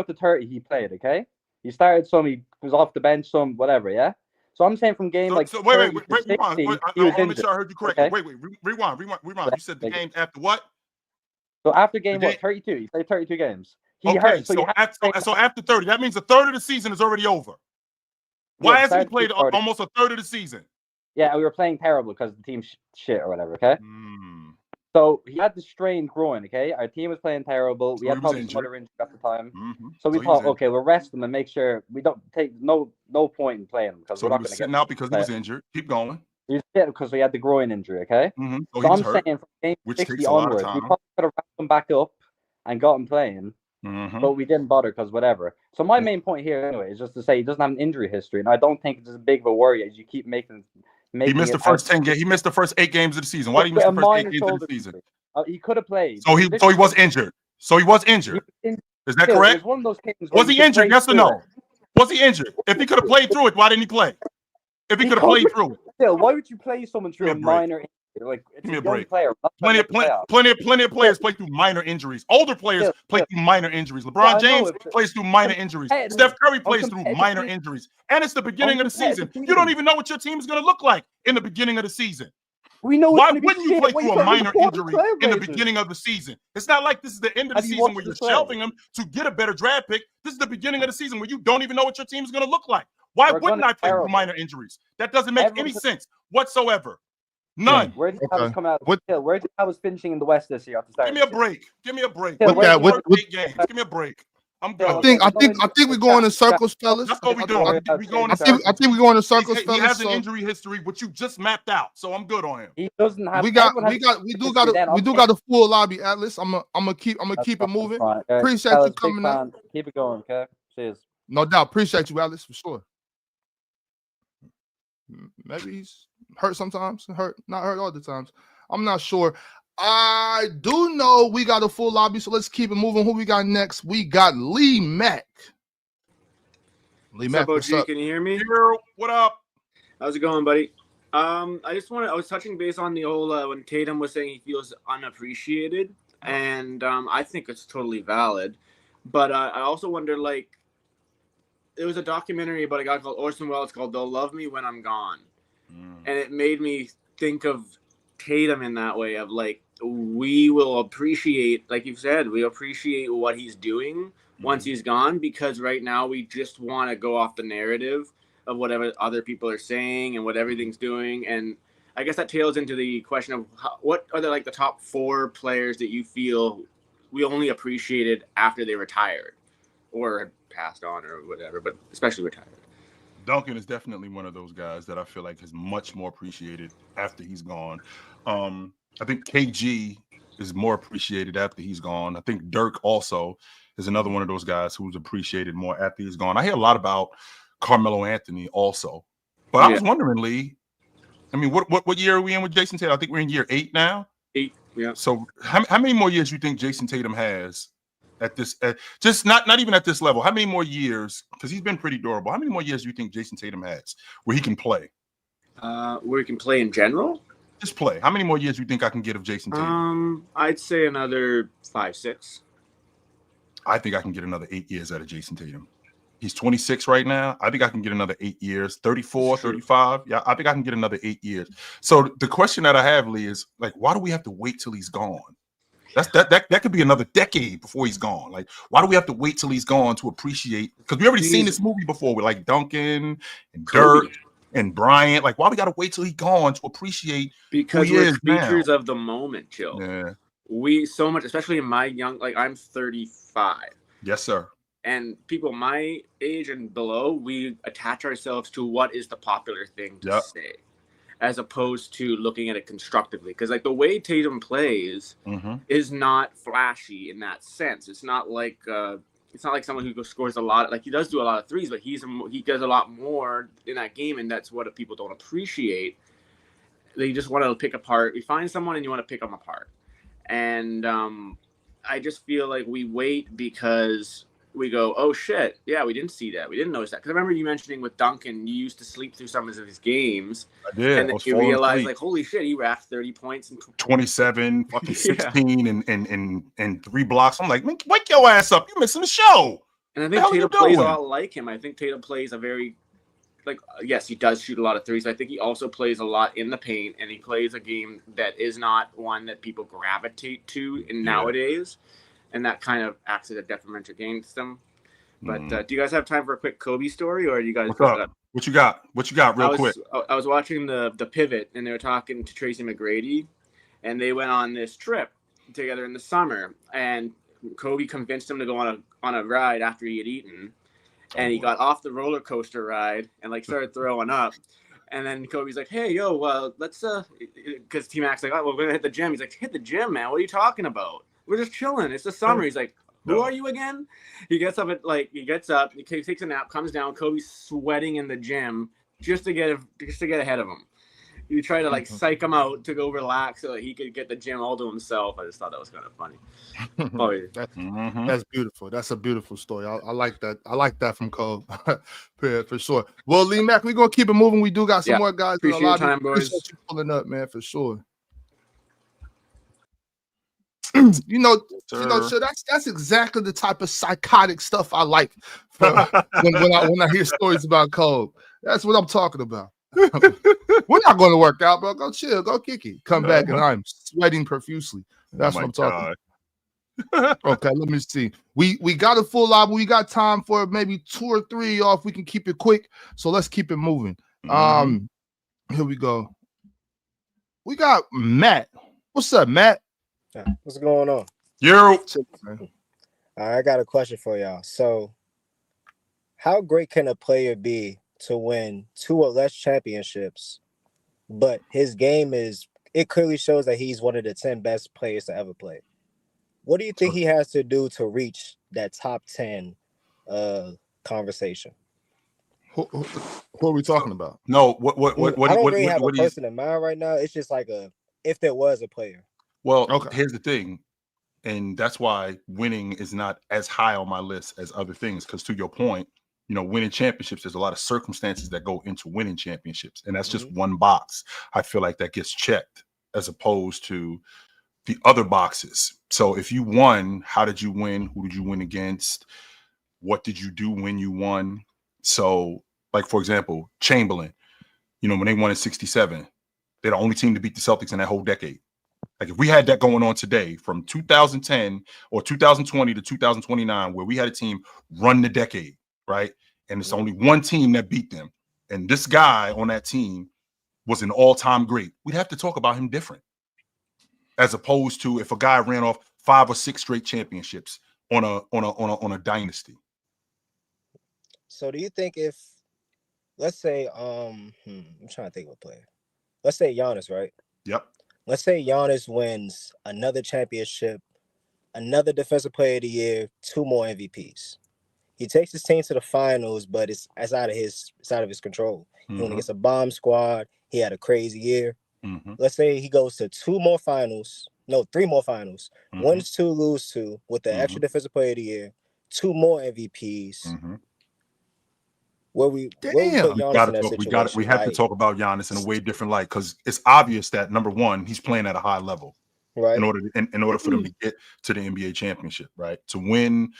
to 30, he played. Okay, he started some. He was off the bench. Some whatever. Yeah. So I'm saying from game
wait, rewind. I want to make sure I heard you correctly.
Okay?
Wait, rewind. You said the game after what?
So after game 32, he played 32 games.
So after 30, that means a third of the season is already over. Why hasn't he played almost a third of the season?
Yeah, we were playing terrible because the team shit or whatever. Okay. So he had the strained groin. Okay, our team was playing terrible. We had probably some other injuries at the time. So we thought, okay, we'll rest him and make sure we don't take no point in playing him because we're not going to get
out because he was injured. Keep going.
He was fit because we had the groin injury. Okay. So I'm saying from game 60 onwards, we probably could have wrapped him back up and got him playing. But we didn't bother because whatever. So my main point here anyway is just to say he doesn't have an injury history, and I don't think it's as big of a worry as you keep making.
He missed the first 10 games. He missed the first 8 games of the season. Why did he miss the first 8 games of the season?
He could have played.
So he was injured. Is that correct?
One of those cases
was he injured? Yes or no? Was he injured? If he could have played through it, why didn't he play? If he could have played through it.
Still, why would you play someone through a minor injury? Like,
give me a break. Plenty of players play through minor injuries. Older players play through minor injuries. LeBron James plays through minor injuries. Steph Curry plays through minor injuries. And it's the beginning of the season. You don't even know what your team is going to look like in the beginning of the season.
We know.
Why wouldn't you play through a minor injury in the beginning of the season? It's not like this is the end of the season where you're shelving them to get a better draft pick. This is the beginning of the season where you don't even know what your team is going to look like. Why wouldn't I play through minor injuries? That doesn't make any sense whatsoever. None.
Where did Cavs come out? Where did Cavs finishing in the West this year?
Give me a break. Give me a break.
Give
me a break. I'm good.
I think we're going in circles, fellas.
That's what we're doing.
I think we're going in circles, fellas.
He has an injury history, which you just mapped out, so I'm good on him.
He doesn't have.
We do got a full lobby, Atlas. I'm gonna keep it moving. Appreciate you coming up.
Keep it going, okay? Cheers.
No doubt. Appreciate you, Atlas, for sure. Maybe he's hurt sometimes, not hurt all the times. I'm not sure. I do know we got a full lobby, so let's keep it moving. Who we got next? We got Lee Mack.
What's up? Can you hear me?
What up?
How's it going, buddy? I was touching base on the whole when Tatum was saying he feels unappreciated, and I think it's totally valid. But I also wonder, like, there was a documentary about a guy called Orson Welles called "They'll Love Me When I'm Gone," and it made me think of Tatum in that way of like, we will appreciate, like you said, we appreciate what he's doing once he's gone, because right now we just want to go off the narrative of whatever other people are saying and what everything's doing. And I guess that tails into the question of what are the top 4 players that you feel we only appreciated after they retired or passed on or whatever, but especially retired.
Duncan is definitely one of those guys that I feel like is much more appreciated after he's gone. I think KG is more appreciated after he's gone. I think Dirk also is another one of those guys who's appreciated more after he's gone. I hear a lot about Carmelo Anthony also. But I was wondering, Lee, I mean, what year are we in with Jason Tatum? I think we're in year 8 now.
8, yeah.
So how many more years do you think Jason Tatum has at this, just not even at this level? How many more years, because he's been pretty durable, how many more years do you think Jason Tatum has where he can play?
Where he can play in general?
Just play. How many more years do you think I can get of Jason Tatum?
I'd say another 5, 6.
I think I can get another 8 years out of Jason Tatum. He's 26 right now. I think I can get another 8 years. 34, 35. Yeah, I think I can get another 8 years. So the question that I have, Lee, is why do we have to wait till he's gone? That could be another decade before he's gone. Why do we have to wait till he's gone to appreciate? Because we already seen this movie before with Duncan and Dirk and Bryant. Why we got to wait till he's gone to appreciate?
Because we're creatures of the moment, Joe.
Yeah.
We so much, especially in my young, I'm 35.
Yes, sir.
And people my age and below, we attach ourselves to what is the popular thing to say, as opposed to looking at it constructively. Because the way Tatum plays is not flashy in that sense. It's not like someone who scores a lot. He does do a lot of threes, but he does a lot more in that game, and that's what people don't appreciate. They just want to pick apart. You find someone and you want to pick them apart. And I just feel like we wait because we go, oh shit, yeah, we didn't see that, we didn't notice that. Because I remember you mentioning with Duncan, you used to sleep through some of his games.
I did.
And then you realize, holy shit, he racked 30 points and
27, fucking 16, and 3 blocks. I'm like, man, wake your ass up! You're missing the show.
And I think Tatum plays a lot like him. I think Tatum plays a very yes, he does shoot a lot of threes. But I think he also plays a lot in the paint, and he plays a game that is not one that people gravitate to nowadays. And that kind of acts as a detriment against them. But do you guys have time for a quick Kobe story, or are you guys?
What's up? What you got? What you got, real quick?
I was watching the Pivot, and they were talking to Tracy McGrady, and they went on this trip together in the summer. And Kobe convinced him to go on a ride after he had eaten, and he got off the roller coaster ride and started throwing up. And then Kobe's like, "Hey, yo, let's because T-Mac's like, oh, we're gonna hit the gym." He's like, "Hit the gym, man? What are you talking about? We're just chilling. It's the summer." He's like, "Who are you again?" He gets up he takes a nap, comes down. Kobe's sweating in the gym just to get ahead of him. You try to psych him out to go relax so that he could get the gym all to himself. I just thought that was kind of funny. Oh, yeah.
That's beautiful. That's a beautiful story. I like that. I like that from Cole for sure. Well, Lee Mack, we're gonna keep it moving. We do got some more guys.
Appreciate your time, boys.
Appreciate you pulling up, man, for sure. So that's exactly the type of psychotic stuff I like when I hear stories about Cole. That's what I'm talking about. We're not going to work out, bro. Go chill, go kick it. Come back and I'm sweating profusely. That's what I'm talking about. Okay, let me see. We got a full live. We got time for maybe 2 or 3 off. We can keep it quick. So let's keep it moving. Here we go. We got Matt. What's up, Matt?
What's going on? I got a question for y'all. So, how great can a player be to win 2 or less championships, but his game it clearly shows that he's one of the 10 best players to ever play? What do you think he has to do to reach that top 10 conversation?
Who are we talking about?
No, what
I don't really have a person in mind right now. It's just if there was a player.
Well, here's the thing, and that's why winning is not as high on my list as other things. Because to your point, winning championships, there's a lot of circumstances that go into winning championships, and that's just one box. I feel like that gets checked as opposed to the other boxes. So if you won, how did you win? Who did you win against? What did you do when you won? So, for example, Chamberlain, when they won in '67, they're the only team to beat the Celtics in that whole decade. Like if we had that going on today from 2010 or 2020 to 2029, where we had a team run the decade, right? And it's only one team that beat them. And this guy on that team was an all-time great. We'd have to talk about him different. As opposed to if a guy ran off 5 or 6 straight championships on a dynasty.
So do you think if, let's say, I'm trying to think of a player. Let's say Giannis, right?
Yep.
Let's say Giannis wins another championship, another Defensive Player of the Year, 2 more MVPs. He takes his team to the finals, but it's out of his control. He only gets a bomb squad. He had a crazy year. Let's say he goes to 3 more finals, wins 2, lose 2, with the extra Defensive Player of the Year, 2 more MVPs. Where we put Giannis in that situation?
We have to talk about Giannis in a way different light because it's obvious that number one, he's playing at a high level,
right?
In order for them to get to the NBA championship, right? To win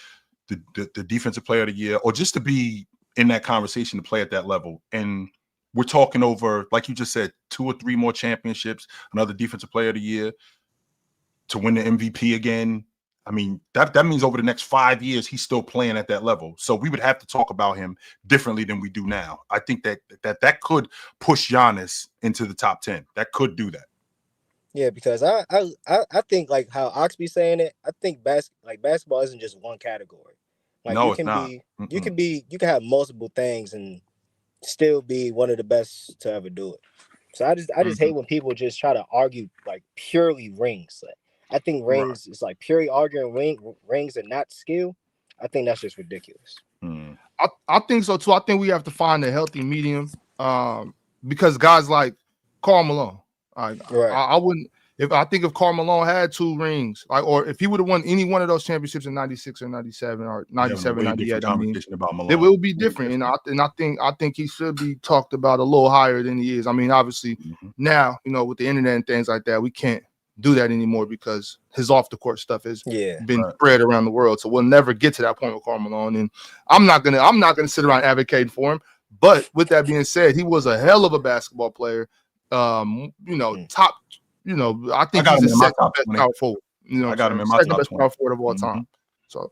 the Defensive Player of the Year, or just to be in that conversation to play at that level. And we're talking over, like you just said, 2 or 3 more championships, another Defensive Player of the Year, to win the MVP again. I mean, that means over the next 5 years, he's still playing at that level. So we would have to talk about him differently than we do now. I think that could push Giannis into the top 10. That could do that.
Yeah, because I think like how Ox be saying it, I think basketball isn't just one category. Like
no,
you can have multiple things and still be one of the best to ever do it. So I just hate when people just try to argue like purely rings. Like, I think rings is like purely arguing rings and not skill. I think that's just ridiculous.
I think so too. I think we have to find a healthy medium because guys like Karl Malone. I wouldn't. If Karl Malone had 2 rings, or if he would have won any one of those championships in '96 or '97 or '97, '98, it will be different. And I think he should be talked about a little higher than he is. I mean, obviously now, with the internet and things like that, we can't do that anymore because his off the court stuff has been spread around the world. So we'll never get to that point with Karl Malone. And I'm not gonna sit around advocating for him. But with that being said, he was a hell of a basketball player. Top. I think he's the second best power forward.
I got him in my
second
top
best
20.
power forward of all time. So,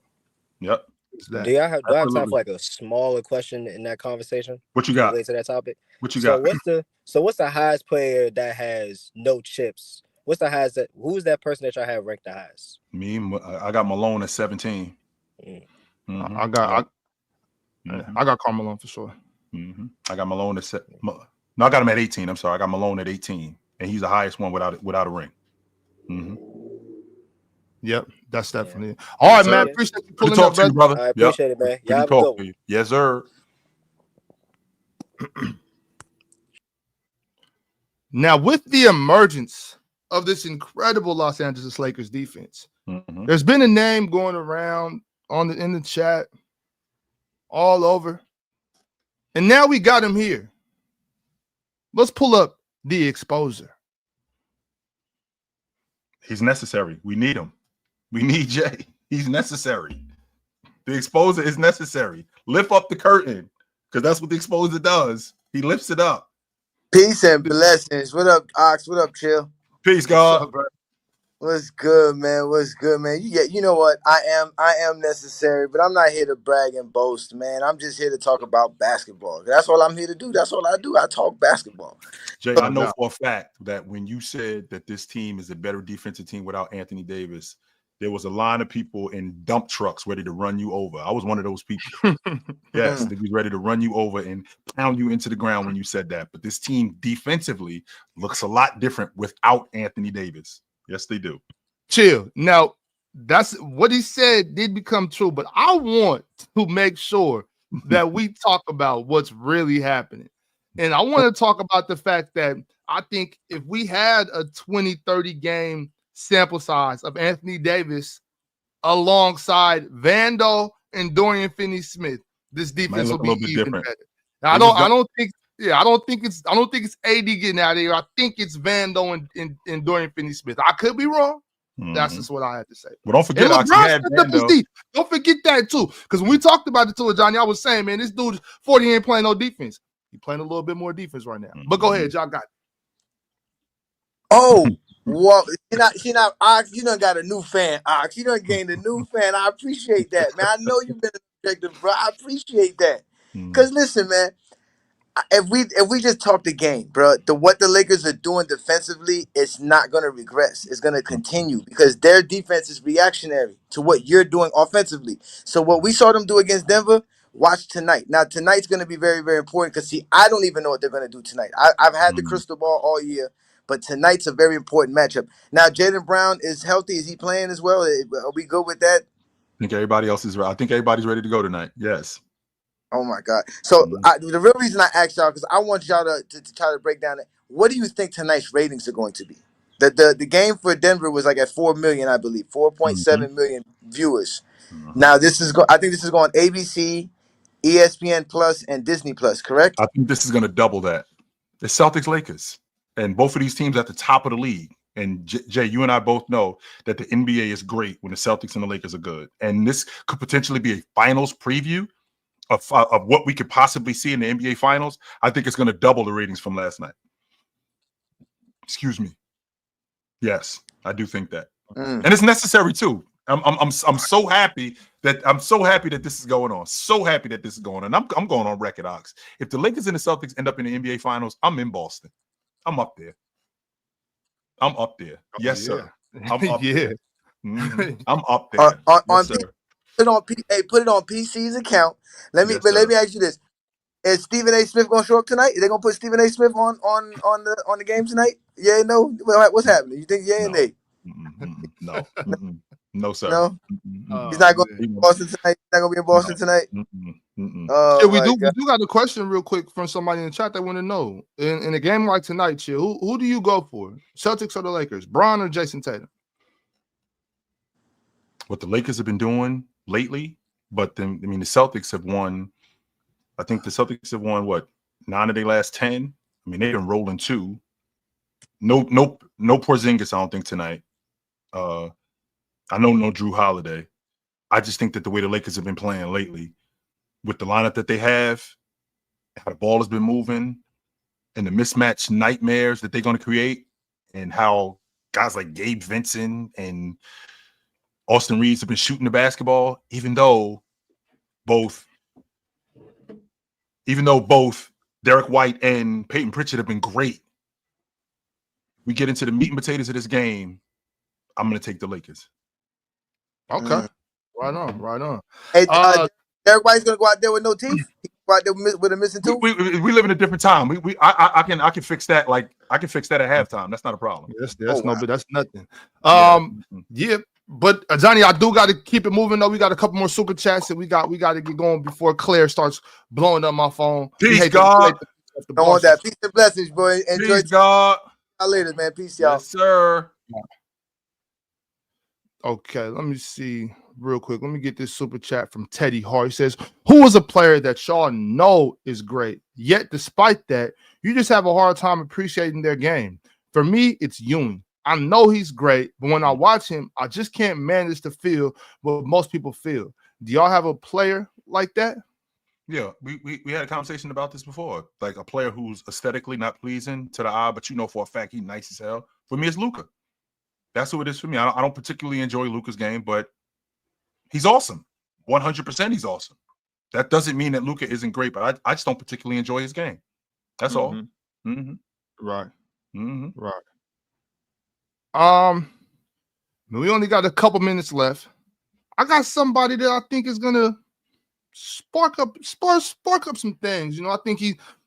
yep.
Do I have time for like a smaller question in that conversation?
What you got?
Related to that topic.
What you got?
What's the highest player that has no chips? Who's that person that y'all have ranked the highest?
Me, I got Malone at 17.
I got Karl Malone for sure.
I got Malone at I got him at 18. I'm sorry, I got Malone at 18, and he's the highest one without a ring.
Yep, that's definitely it. All right, man. Appreciate you pulling up,
brother.
I appreciate it, man.
Y'all talk to you. Yes, sir.
Now, with the emergence of this incredible Los Angeles Lakers defense, there's been a name going around in the chat all over, and now we got him here. Let's pull up the exposer.
He's necessary. We need him. We need Jay. He's necessary. The exposer is necessary. Lift up the curtain, because that's what the exposer does. He lifts it up.
Peace and blessings. What up, Ox? What up, Chill?
Peace, God.
What's good, man? You know what? I am necessary, but I'm not here to brag and boast, man. I'm just here to talk about basketball. That's all I'm here to do. That's all I do. I talk basketball.
Jay, I know for a fact that when you said that this team is a better defensive team without Anthony Davis, there was a line of people in dump trucks ready to run you over. I was one of those people. Yes, they was ready to run you over and pound you into the ground when you said that. But this team defensively looks a lot different without Anthony Davis. Yes, they do.
Chill. Now, that's what he said did become true, but I want to make sure that we talk about what's really happening. And I want to talk about the fact that I think if we had a 20-30 game sample size of Anthony Davis alongside Vando and Dorian Finney-Smith, this defense will be even better. Now, I don't think it's AD getting out of here. I think it's Vando and Dorian Finney-Smith. I could be wrong. That's just what I had to say.
But don't forget,
don't forget that too. Because when we talked about it too, Johnny, I was saying, man, this dude 40 ain't playing no defense. He's playing a little bit more defense right now. But go ahead, y'all got it.
Oh, Well, she not Ox. You done got a new fan, Ox. You done gained a new fan. I appreciate that, man. I know you've been objective, bro. I appreciate that. Cause listen, man. If we just talk the game, bro, what the Lakers are doing defensively, it's not gonna regress. It's gonna continue because their defense is reactionary to what you're doing offensively. So what we saw them do against Denver, watch tonight. Now tonight's gonna be very, very important because see, I don't even know what they're gonna do tonight. I've had the crystal ball all year, but tonight's a very important matchup. Now Jaylen Brown is healthy. Is he playing as well? Are we good with that?
I think everybody else is right. I think everybody's ready to go tonight. Yes.
Oh my God! So the real reason I asked y'all because I want y'all to try to break down it. What do you think tonight's ratings are going to be? The game for Denver was like at 4 million, I believe, 4.7 million viewers. Now this is I think this is going ABC, ESPN Plus, and Disney Plus. Correct?
I think this is going to double that. The Celtics, Lakers, and both of these teams at the top of the league. And Jay, you and I both know that the NBA is great when the Celtics and the Lakers are good, and this could potentially be a finals preview of what we could possibly see in the NBA Finals. I think it's going to double the ratings from last night. Excuse me. Yes, I do think that, and it's necessary too. I'm so happy that this is going on. So happy that this is going on. I'm going on record, Ox. If the Lakers and the Celtics end up in the NBA Finals, I'm in Boston. I'm up there. Yes, sir. I'm up there. I'm up there. Yes, sir.
Put it on PC's account. Let me ask you this: is Stephen A. Smith gonna show up tonight? Are they gonna put Stephen A. Smith on the game tonight? Yeah, no. What's happening? You think yeah and nay?
No, no, sir.
No, he's not going to be in Boston tonight. He's not going to be in Boston tonight.
Yeah, we do got a question real quick from somebody in the chat that want to know in a game like tonight, Chill. Who do you go for? Celtics or the Lakers? Bron or Jason Tatum?
What the Lakers have been doing lately, but the Celtics have won. I think the Celtics have won 9 of their last 10. I mean, they've been rolling 2. No Porzingis, I don't think tonight. I know no Drew Holiday. I just think that the way the Lakers have been playing lately, with the lineup that they have, how the ball has been moving, and the mismatch nightmares that they're going to create, and how guys like Gabe Vincent and Austin Reeves have been shooting the basketball, even though both Derek White and Peyton Pritchard have been great. We get into the meat and potatoes of this game, I'm going to take the Lakers.
Okay. Right on.
Hey, Derek White's going to go out there with no teeth? He go out there with a missing tooth?
We live in a different time. I can fix that. I can fix that at halftime. That's not a problem.
That's nothing. Yeah. But Johnny, I do got to keep it moving though. We got a couple more super chats that we got to get going before Claire starts blowing up my phone.
Peace, God.
Don't want that. Peace and blessings, boy. Enjoy.
Peace, God.
Later, man. Peace, y'all.
Yes, sir.
Okay, let me see real quick. Let me get this super chat from Teddy Hart. He says, "Who is a player that y'all know is great, yet despite that, you just have a hard time appreciating their game? For me, it's Ewing. I know he's great, but when I watch him, I just can't manage to feel what most people feel. Do y'all have a player like that?"
Yeah, we had a conversation about this before. Like a player who's aesthetically not pleasing to the eye, but you know for a fact he's nice as hell. For me, it's Luka. That's who it is for me. I don't particularly enjoy Luka's game, but he's awesome. 100% he's awesome. That doesn't mean that Luka isn't great, but I just don't particularly enjoy his game. That's all.
Mm-hmm. Right.
Mm-hmm.
Right. We only got a couple minutes left. I got somebody that I think is gonna spark up some things. You know, I think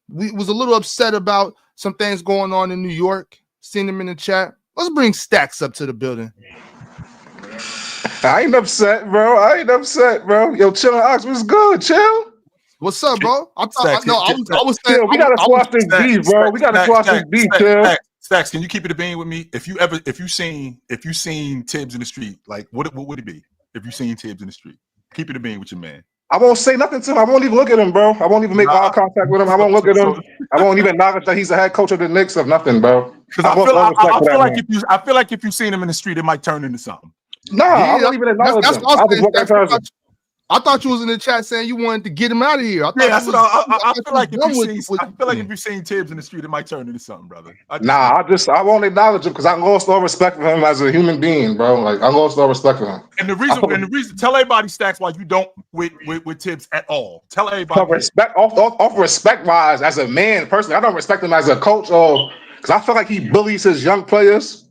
we was a little upset about some things going on in New York. Seen him in the chat. Let's bring Stacks up to the building.
I ain't upset, bro. Yo, Chill and Ox, what's good? Chill.
What's up, bro? I was saying
we gotta squash this beef, bro. We gotta squash this beef, Chill.
Stacks, can you keep it a bean with me? If you seen Tibbs in the street, like what would it be if you seen Tibbs in the street? Keep it a bean with your man.
I won't say nothing to him. I won't even look at him, bro. I won't even make eye contact with him. I won't look at him. I won't even acknowledge that he's the head coach of the Knicks or nothing, bro.
Because I feel like if you seen him in the street, it might turn into something.
Nah, I won't even acknowledge him. I'll just walk right past him.
I thought you was in the chat saying you wanted to get him out of here. I
feel like if you've seen Tibbs in the street, it might turn into something, brother.
I won't acknowledge him because I lost all respect for him as a human being, bro. Like I lost all respect for him.
And the reason, tell everybody, Stacks, why you don't with Tibbs at all. Tell everybody.
Off respect wise, as a man, personally, I don't respect him as a coach, or because I feel like he bullies his young players,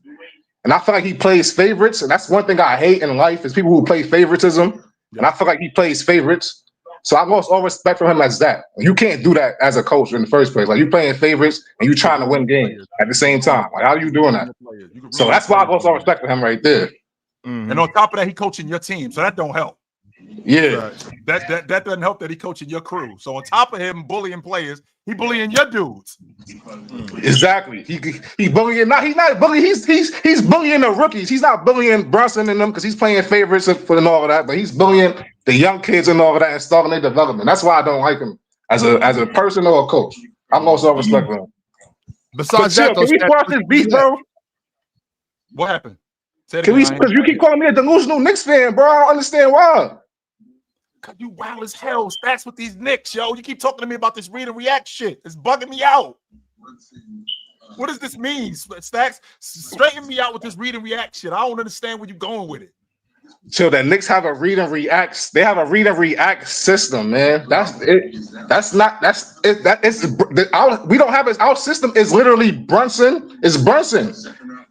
and I feel like he plays favorites, and that's one thing I hate in life is people who play favoritism. And I feel like he plays favorites. So I lost all respect for him as that. You can't do that as a coach in the first place. Like you playing favorites and you trying to win games at the same time. Like how are you doing that? So that's why I lost all respect for him right there.
Mm-hmm. And on top of that, he coaching your team. So that don't help.
Yeah.
That doesn't help that he coaching your crew. So on top of him bullying players, he bullying your dudes.
Exactly. He bullying. He's not bullying. He's bullying the rookies. He's not bullying Brunson and them because he's playing favorites and all of that. But he's bullying the young kids and all of that and stalling their development. That's why I don't like him as a person or a coach. I'm also respect for him.
Besides that,
can we squash this beef, bro?
What happened?
Because you keep calling me a delusional Knicks fan, bro. I don't understand why.
You wild as hell, Stacks, with these Knicks, yo. You keep talking to me about this read and react shit. It's bugging me out. What does this mean, Stacks? Straighten me out with this read and react shit. I don't understand where you're going with it.
Chill, the Knicks have a read and react. They have a read and react system, man. That's it. We don't have it. Our system is literally Brunson. It's Brunson.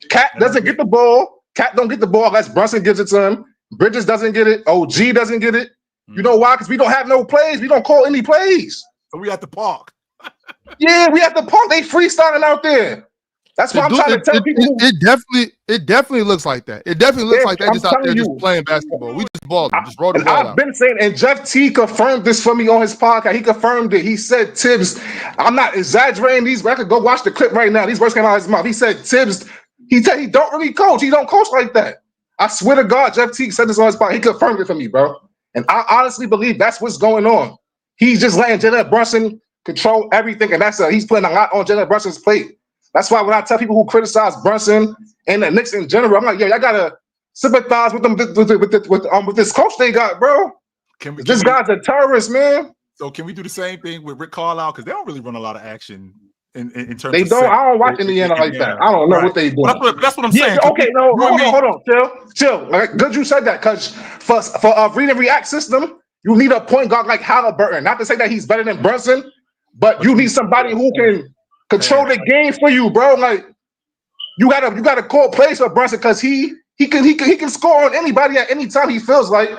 Cat doesn't get the ball. Cat don't get the ball unless Brunson gives it to him. Bridges doesn't get it. OG doesn't get it. You know why? Because we don't have no plays. We don't call any plays.
So we at the park.
Yeah, we at the park. They freestyling out there. That's why I'm trying to tell people.
It definitely looks like that. It definitely looks like that. Just out there, just playing basketball. We just balled. Just rolled the ball out.
I've been saying, and Jeff T confirmed this for me on his podcast. He confirmed it. He said Tibbs. I'm not exaggerating these. I could go watch the clip right now. These words came out of his mouth. He said Tibbs. He said he don't really coach. He don't coach like that. I swear to God, Jeff T said this on his podcast. He confirmed it for me, bro. And I honestly believe that's what's going on. He's just letting Jalen Brunson control everything, and he's putting a lot on Jalen Brunson's plate. That's why when I tell people who criticize Brunson and the Knicks in general, I'm like, yo, y'all gotta sympathize with them with this coach they got, bro. This guy's a terrorist, man.
So can we do the same thing with Rick Carlisle? Because they don't really run a lot of action in terms.
They
of
don't. I don't watch Indiana like that. I don't know what they do.
That's what I'm saying.
Okay, no, hold on, chill. Good, you said that because for a read and react system, you need a point guard like Halliburton. Not to say that he's better than Brunson, but you need somebody who can control the game for you, bro. Like you gotta call plays for Brunson because he can score on anybody at any time he feels like.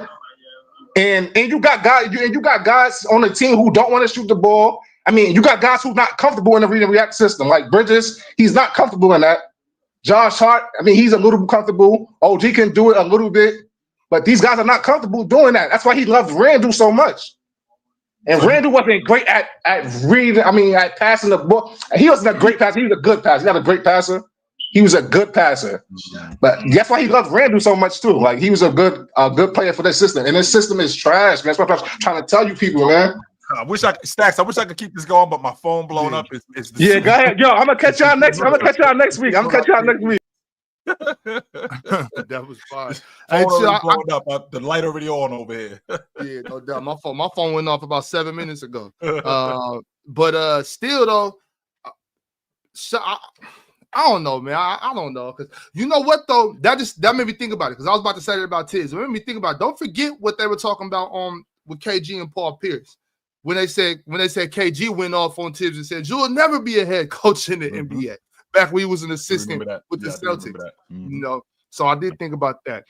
And you got guys on the team who don't want to shoot the ball. I mean, you got guys who not comfortable in the read and react system, like Bridges. He's not comfortable in that. Josh Hart, I mean, he's a little comfortable. OG can do it a little bit, but these guys are not comfortable doing that. That's why he loved Randall so much. And Randall wasn't great at reading. I mean, at passing the ball. He wasn't a great passer. He was a good passer. He's not a great passer. He was a good passer. But that's why he loved Randall so much too. Like he was a good player for this system. And this system is trash, man. That's what I'm trying to tell you people, man.
I wish I could keep this going, but my phone blowing up is
go ahead. Yo, I'm gonna catch y'all next week.
That was fine.
Blowing up. The light already on over here.
Yeah, no doubt. My phone went off about 7 minutes ago. But still though, I don't know, man. I don't know. Because you know what though? That made me think about it. Because I was about to say that about Tibbs. It made me think about it. Don't forget what they were talking about with KG and Paul Pierce. When they said KG went off on Tibbs and said, you'll never be a head coach in the NBA. Back when he was an assistant with the Celtics. You know, so I did think about that.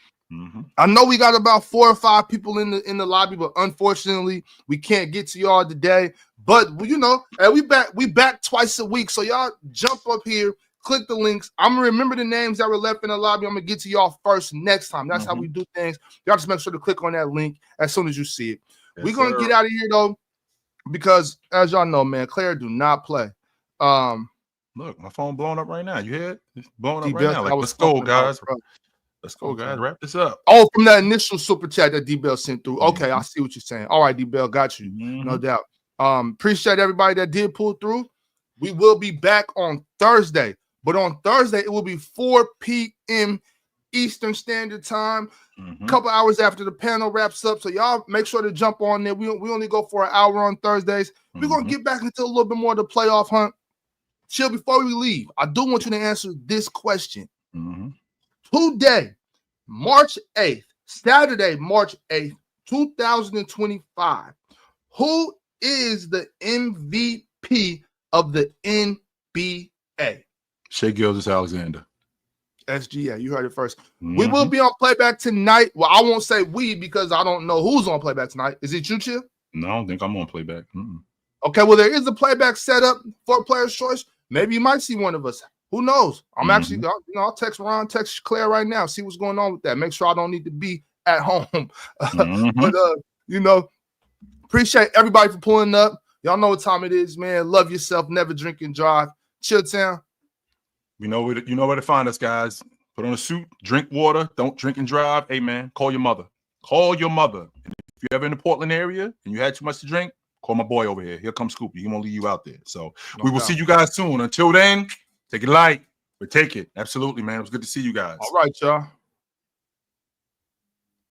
I know we got about 4 or 5 people in the lobby, but unfortunately we can't get to y'all today. But you know, we back twice a week. So y'all jump up here, click the links. I'm gonna remember the names that were left in the lobby. I'm gonna get to y'all first next time. That's how we do things. Y'all just make sure to click on that link as soon as you see it. We're gonna get out of here though. Because as y'all know, man, Claire do not play.
Look, my phone blowing up right now. You hear it? It's blowing up right now. Like, let's go, guys. Let's go, guys. Wrap this up.
Oh, from that initial super chat that D-Bell sent through. Okay, I see what you're saying. All right, D-Bell, got you. No doubt. Appreciate everybody that did pull through. We will be back on Thursday. But on Thursday, it will be 4 p.m. Eastern Standard Time.
Mm-hmm.
A couple hours after the panel wraps up. So y'all make sure to jump on there. We only go for an hour on Thursdays. We're going to get back into a little bit more of the playoff hunt. Chill, before we leave, I do want you to answer this question.
Mm-hmm.
Today, March 8th, Saturday, March 8th, 2025. Who is the MVP of the NBA?
Shai Gilgeous-Alexander.
SGA, you heard it first.
Mm-hmm.
We will be on playback tonight. Well, I won't say we because I don't know who's on playback tonight. Is it you, Chill?
No, I don't think I'm on playback. Mm-mm.
Okay, well, there is a playback set up for Player's Choice. Maybe you might see one of us. Who knows? I'm actually, I'll text Ron, text Claire right now, see what's going on with that. Make sure I don't need to be at home. But, appreciate everybody for pulling up. Y'all know what time it is, man. Love yourself. Never drink and drive. Chill Town.
You know where to find us, guys. Put on a suit, drink water, don't drink and drive. Hey, man, call your mother. Call your mother. And if you're ever in the Portland area and you had too much to drink, call my boy over here. He'll come scoop you. He won't leave you out there. So we will see you guys soon. Until then, take it light, but take it. Absolutely, man. It was good to see you guys.
All right, y'all.